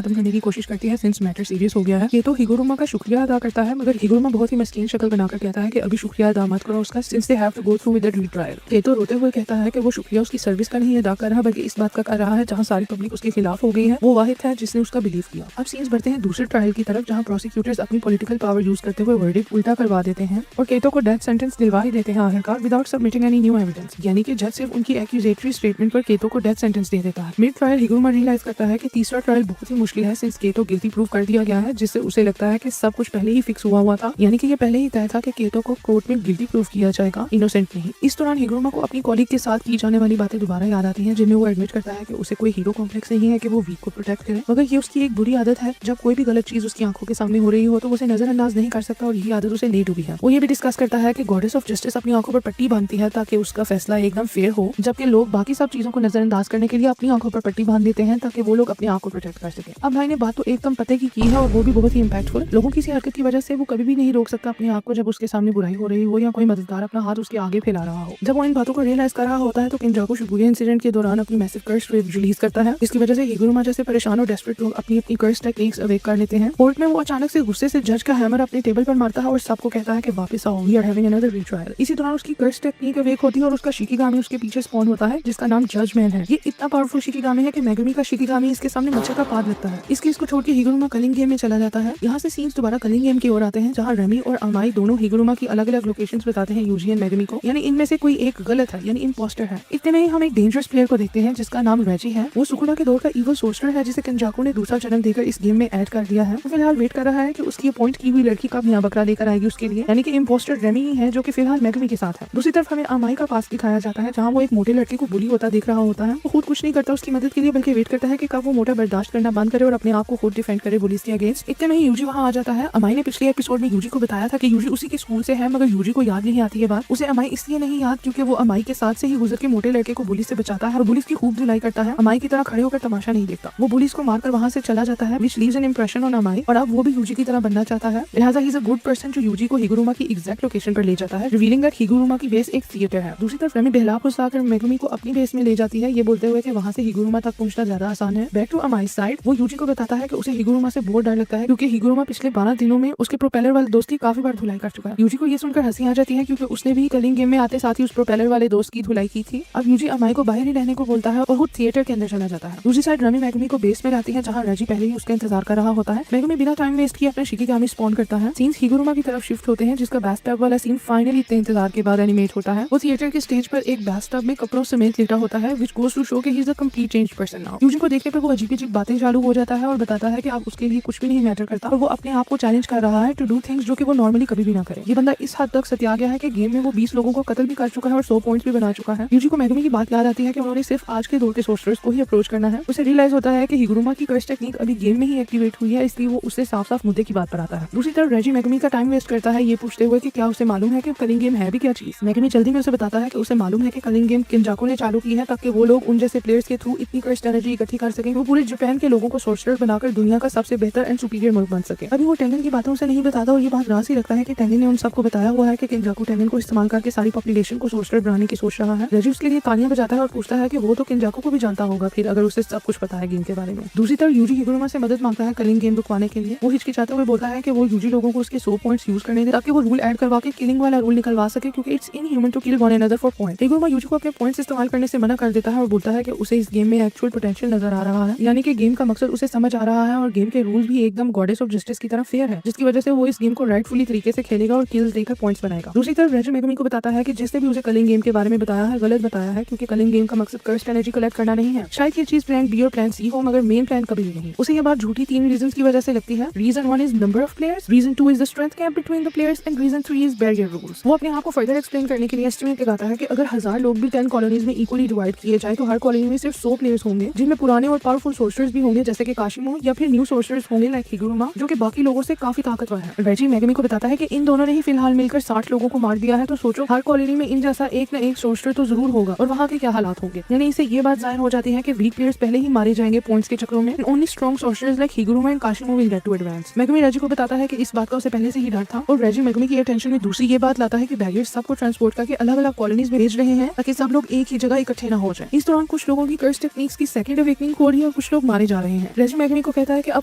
खत्म करने की कोशिश करती है सिंस मैटर सीरियस हो गया है। केतो हिगुरुमा का शुक्रिया अदा करता है, मगर हिगुरुमा बहुत ही मस्कीन शक्ल बनाकर कहता है कि अभी शुक्रिया अदा मत करो उसका, since they have to go through with the retrial. केतो रोते हुए कहता है कि वो शुक्रिया उसकी सर्विस का नहीं अदा कर रहा, बल्कि इस बात का कर रहा है जहाँ सारी पब्लिक उसके खिलाफ हो गई है, वो वाहिद है जिसने उसका बिलीव किया। अब सीन्स बढ़ते हैं दूसरे ट्रायल की तरफ, जहाँ प्रोसिक्यूटर्स अपनी पॉलिटिकल पावर यूज करते हुए वर्डिक्ट उल्टा करवा देते हैं और केतो को डेथ सेंटेंस दिलवा ही देते हैं आखिरकार, without submitting any new evidence, यानी कि जज सिर्फ उनकी एक्यूजेटरी स्टेटमेंट पर केतो को डेथ सेंटेंस दे देता है। मिड ट्रायल हिगुरुमा रियलाइज करता है कि तीसरा ट्रायल बहुत ही मुश्किल है, सिंस केतो गिल्टी प्रूव कर दिया गया है, जिससे उसे लगता है कि सब कुछ पहले ही फिक्स हुआ था, यानी कि ये पहले ही तय था कि केतो को कोर्ट में गिल्टी प्रूव किया जाएगा, इनोसेंट नहीं। इस दौरान हिगुरुमा को अपनी कॉलीग के साथ की जाने वाली बातें दोबारा याद आती हैं, जिनमें वो एडमिट करता है कि उसे कोई हीरो कॉम्प्लेक्स नहीं है कि वो वीक को प्रोटेक्ट करे, मगर ये उसकी एक बुरी आदत है। जब कोई भी गलत चीज उसकी आंखों के सामने हो रही हो तो उसे नजरअंदाज नहीं कर सकता, और यही आदत उसे ले डूबी है। वो ये भी डिस्कस करता है कि गॉडेस ऑफ जस्टिस अपनी आंखों पर पट्टी बांधती है ताकि उसका फैसला एकदम फेयर हो, जबकि लोग बाकी सब चीजों को नजरअंदाज करने के लिए अपनी आंखों पर पट्टी बांध देते हैं ताकि वो लोग अपने आप को प्रोटेक्ट कर सके। अब भाई ने बात तो एकदम पते की है और वो भी बहुत ही इम्पैक्टफुल। लोगों की हरकत की वजह से वो कभी भी नहीं रोक सकता अपने आप को जब उसके सामने बुराई हो रही हो या कोई मददगार अपना हाथ उसके आगे फैला रहा हो। जब वो इन बातों को रियलाइज कर रहा होता है तो किंजाकू शिबुया इंसिडेंट के दौरान अपनी मैसिव कर्स वेव रिलीज करता है, जिसकी वजह से हिगुरुमा जैसे परेशान और डेस्परेट लोग अपनी कर्स टेक्निक्स अवेक कर लेते हैं। कोर्ट में वो अचानक से गुस्से से जज का हैमर अपने टेबल पर मारता है और सबको कहता है कि वापस आओ, we are having another retrial. इसी दौरान उसकी कर्स टेक्निक अवेक होती है और उसका शिकिगामी उसके पीछे स्पॉन होता है, जिसका नाम जजमैन है। ये इतना पावरफुल शिकिगामी है कि मेगुमी का शिकिगामी इसके सामने मच्छर का पाद लगता है। इसको छोड़ के हिगुरुमा कलिंग गेम में चला जाता है। यहाँ से सीन्स दोबारा कलिंग गेम की ओर आते हैं, जहाँ रेमी और अमाई दोनों हिगुरुमा की अलग अलग लोकेशंस बताते हैं यूजी एंड मेगुमी को, यानी इनमें से कोई एक गलत है, यानी इम्पोस्टर है। इतने में ही हम एक डेंजरस प्लेयर को देखते हैं जिसका नाम रेजी है। वो सुकुना के दौर का इवल सोर्सर है जिसे किंजाकू ने दूसरा जन्म देकर इस गेम में ऐड कर दिया है। वो फिलहाल वेट कर रहा है कि उसकी अपॉइंट की हुई लड़की कब यहाँ बकरा लेकर आएगी उसके लिए, यानी कि इम्पोस्टर रेमी ही है जो कि फिलहाल मेगुमी के साथ है। दूसरी तरफ हमें अमाई का पास दिखाया जाता है, जहाँ वो एक मोटे लड़के को बुली होता देख रहा होता है। वो खुद कुछ नहीं करता उसकी मदद के लिए, बल्कि वेट करता है कि कब वो मोटा बर्दाश्त करना बंद करे और अपने आप को खुद डिफेंड करे पुलिस के अगेंस्ट। इतने में ही यूजी वहाँ आ जाता है। अमाई ने पिछले एपिसोड में यूजी को बताया था कि यूजी उसी के स्कूल से है, मगर यूजी को याद नहीं आती है बात। उसे अमाई इसलिए नहीं याद क्योंकि वो अमाई के साथ से ही गुजर के मोटे लड़के को पुलिस से बचाता है और पुलिस की खूब धुलाई करता है। अमाई की तरह खड़े होकर तमाशा नहीं देखता। वो पुलिस को मारकर वहाँ से चला जाता है, which leaves an impression on अमाई, और अब वो भी यूजी की तरह बनना चाहता है। लिहाजा he is a good person जो यूजी को हिगुरुमा की एग्जैक्ट लोकेशन पर ले जाता है, रिवीलिंग दैट हिगुरुमा की बेस एक थिएटर है। दूसरी तरफ रेमी बहला फुसलाकर मेगुमी को अपनी बेस में ले जाती है, ये बोलते हुए कि वहाँ से हिगुरुमा तक पहुंचना ज्यादा आसान है। बैक टू अमाई साइड, वो यूजी को बताता है कि उसे हिगुरुमा से बहुत डर लगता है क्योंकि हिगुरुमा पिछले 12 दिनों में उसके प्रोपेलर वाले दोस्त की काफी बार धुलाई कर चुका है। यूजी को ये सुनकर हंसी आ जाती है क्योंकि उसने भी कलिंग गेम में आते साथ ही उस प्रोपेलर वाले दोस्त की धुलाई की थी। अब यूजी अमाई को बाहर ही रहने को बोलता है और वो थिएटर के अंदर चला जाता है। दूसरी साइड रेमी मेगुमी को बेस में लाती है, जहाँ रेजी पहले ही उसका इंतजार कर रहा होता है। मेगुमी बिना टाइम वेस्ट किए अपने शिकिगामी स्पॉन करता है। सीन्स हिगुरुमा की तरफ शिफ्ट होते हैं, जिसका बैथटब वाला सीन फाइनली इतने इंतजार के बाद एनिमेट होता है। वो थिएटर के स्टेज पर एक बैथटब में कपड़ों समेत लेटा होता है, which goes to show कि he is a complete changed person now। Yuji को देखने पर वो अजीब बातें चालू हो जाता है और बताता है कि आप उसके लिए कुछ भी नहीं मैटर करता और वो अपने आप को चैलेंज कर रहा है टू डू थिंग्स जो कि वो नॉर्मली कभी भी ना करे। ये बंदा इस हद तक सत्या गया है कि गेम में वो 20 लोगों को कत्ल भी कर चुका है और 100 पॉइंट्स भी बना चुका है। यूजी को मेगुमी की बात याद आती है कि उन्होंने सिर्फ आज के दौर के सोर्सर्स को ही अप्रोच करना है। उसे रियलाइज होता है कि हिगुरुमा की कर्स टेक्निक अभी गेम में ही एक्टिवेट हुई है, इसलिए वो उससे साफ साफ मुद्दे की बात पर आता है। दूसरी तरफ रेजी मेगुमी का टाइम वेस्ट करता है ये पूछते हुए कि क्या उसे मालूम है कि कलिंग गेम है भी क्या चीज। मेगुमी जल्दी में उसे बताता है कि उसे मालूम है कि कलिंग गेम किंजाकू ने चालू की है ताकि वो लोग उन जैसे प्लेयर्स के थ्रू इतनी कर्स एनर्जी इकट्ठी कर सकें, वो पूरे जापान के लोगों को सोर्सर बनाकर दुनिया का सबसे बेहतर एंड सुपीरियर मुल्क बन सके। अभी वो टेंगन की बातों से नहीं बताता और ये बात राज ही रखता है कि टेंगन ने उन सबको बताया हुआ है कि किंजाकू टेंगन को इस्तेमाल करके सारी पॉपुलेशन को सोर्सर बनाने की सोच रहा है। रेजी उसके लिए तालियां बजाता है और पूछता है कि वो तो किंजाकू को भी जानता होगा फिर अगर उसे सब कुछ पता है गेम के बारे में। दूसरी तरफ यूजी हिगुरुमा से मदद मांगता है कलिंग गेम रुकवाने के लिए। वो हिचकिचाते हुए बोलता है कि वो यूजी लोगों को उसके 100 पॉइंट्स यूज करने दे ताकि वो रूल ऐड करवा के किलिंग वाला रूल निकलवा सके, क्योंकि it's inhuman to kill one another for point. Higuruma Yuji को अपने पॉइंट्स इस्तेमाल करने से मना कर देता है और बोलता है कि उसे इस गेम में एक्चुअल पोटेंशियल नजर आ रहा है, यानी कि गेम का मकसद उसे समझ आ रहा है और गेम के रूल भी एकदम गॉडेस ऑफ जस्टिस की तरह फेयर है, जिसकी वजह से वो इस गेम को राइटफुली तरीके से खेलेगा और किल्स देकर पॉइंट्स बनाएगा। दूसरी तरफ रेजी मेगुमी को बताता है कि जिसने भी उसे कलिंग गेम के बारे में बताया है गलत बताया है, क्योंकि कलिंग गेम का मकसद कर्स्ड एनर्जी कलेक्ट करना नहीं है। शायद ये चीज प्लान बी और प्लान सी हो, मगर मेन प्लान कभी भी नहीं। उसे ये बात झूठी 3 रीजंस की वजह से लगती है। Reason 1 is number of players, reason 2 is the strength gap between the players and reason 3 is barrier rules. वो अपने आप को फर्दर एक्सप्लेन करने के लिए एस्टिमेट लगाता है कि अगर 1000 लोग भी 10 कॉलोनीज में इक्वली डिवाइड किए जाए तो हर कॉलोनी में सिर्फ 100 प्लेयर्स होंगे, जिनमें पुराने और पावरफुल सोर्सर्स भी होंगे जैसे कि काशिमो, या फिर न्यू सोर्सर्स होंगे लाइक हिगुरुमा जो कि बाकी लोगों से काफी ताकतवर है। रेजी मेगुमी को बताता है कि इन दोनों ने ही फिलहाल मिलकर 60 लोगों को मार दिया है, तो सोचो हर कॉलोनी में इन जैसा एक न एक सोर्सर तो जरूर होगा और वहाँ के क्या हालात होंगे। यानी इससे ये बात जाहिर हो जाती है कि वीक प्लेयर्स पहले ही मारे जाएंगे पॉइंट्स के चक्रों में। Only strong sorcerers like Higuruma and Kashimo will get to advance. Megumi Reggie को बताता है कि इस बात का उसे पहले से ही डर था और रेजी मेगुमी की अटेंशन में दूसरी ये बात लाता है कि बैरियर्स सबको ट्रांसपोर्ट करके अलग अलग कॉलोनीज में भेज रहे हैं ताकि सब लोग एक ही जगह इकट्ठे न हो जाए। इस दौरान कुछ लोगों की कर्स टेक्निक्स की सेकंड अवेकनिंग हो रही है और कुछ लोग मारे जा रहे हैं। रेजी मेगुमी को कहता है कि अब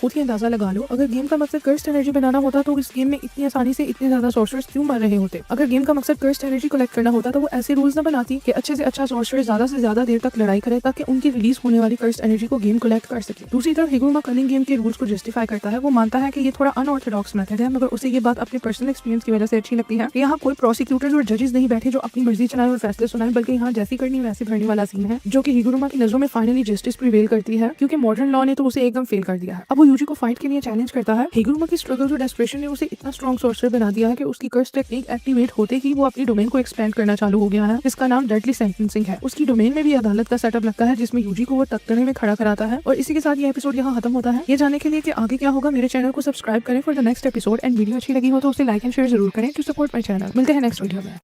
खुद ही अंदाजा लगा लो, अगर गेम का मकसद कर्स एनर्जी बनाना होता तो इस गेम में इतनी आसानी से इतने ज्यादा सोर्सर्स क्यों मर रहे होते। अगर गेम का मकसद कर्स एनर्जी कलेक्ट करना होता तो वो ऐसे रूल्स न बनाती कि अच्छे से अच्छा सोर्सर ज्यादा से ज्यादा देर तक लड़ाई करे ताकि उनकी रिलीज होने वाली कर्स एनर्जी को गेम कलेक्ट कर सके। दूसरी तरफ हिगुरुमा कलिंग गेम के रूल्स को जस्टिफाई करता है। वो मानता है कि ये थोड़ा अनऑर्थोडॉक्स मेथड है, मगर उसे ये बात अपने पर्सनल एक्सपीरियंस की वजह से अच्छी लगती है कि यहाँ कोई प्रोसिक्यूटर्स और जजेस नहीं बैठे जो अपनी मर्जी चलाए और फैसले सुनाए, बल्कि यहाँ जैसी करनी वैसी भरने वाला सीन है, जो कि हिगुरुमा की नजरों में फाइनली जस्टिस प्रिवेल करती है, क्योंकि मॉडर्न लॉ ने तो उसे एकदम फेल कर दिया है। अब वो यूजी को फाइट के लिए चैलेंज करता है। हिगुरुमा की स्ट्रगल और डेस्परेशन ने उसे इतना स्ट्रॉन्ग सोर्सर बना दिया है कि उसकी कर्स टेक्निक एक्टिवेट होते ही वो अपनी डोमेन को एक्सपेंड करना चालू हो गया है, जिसका नाम डेडली सेंटेंसिंग है। उसकी डोमेन में भी अदालत का सेटअप लगता है जिसमें यूजी को वो तख्तने में खड़ा कराता है। और इसी के साथ ये एपिसोड यहाँ खत्म होता है। ये जानने के लिए कि आगे क्या होगा मेरे चैनल को सब्सक्राइब करें for the next episode, and video अच्छी लगी हो तो उसे लाइक एंड शेयर जरूर करें टू सपोर्ट माय चैनल। मिलते हैं नेक्स्ट वीडियो में।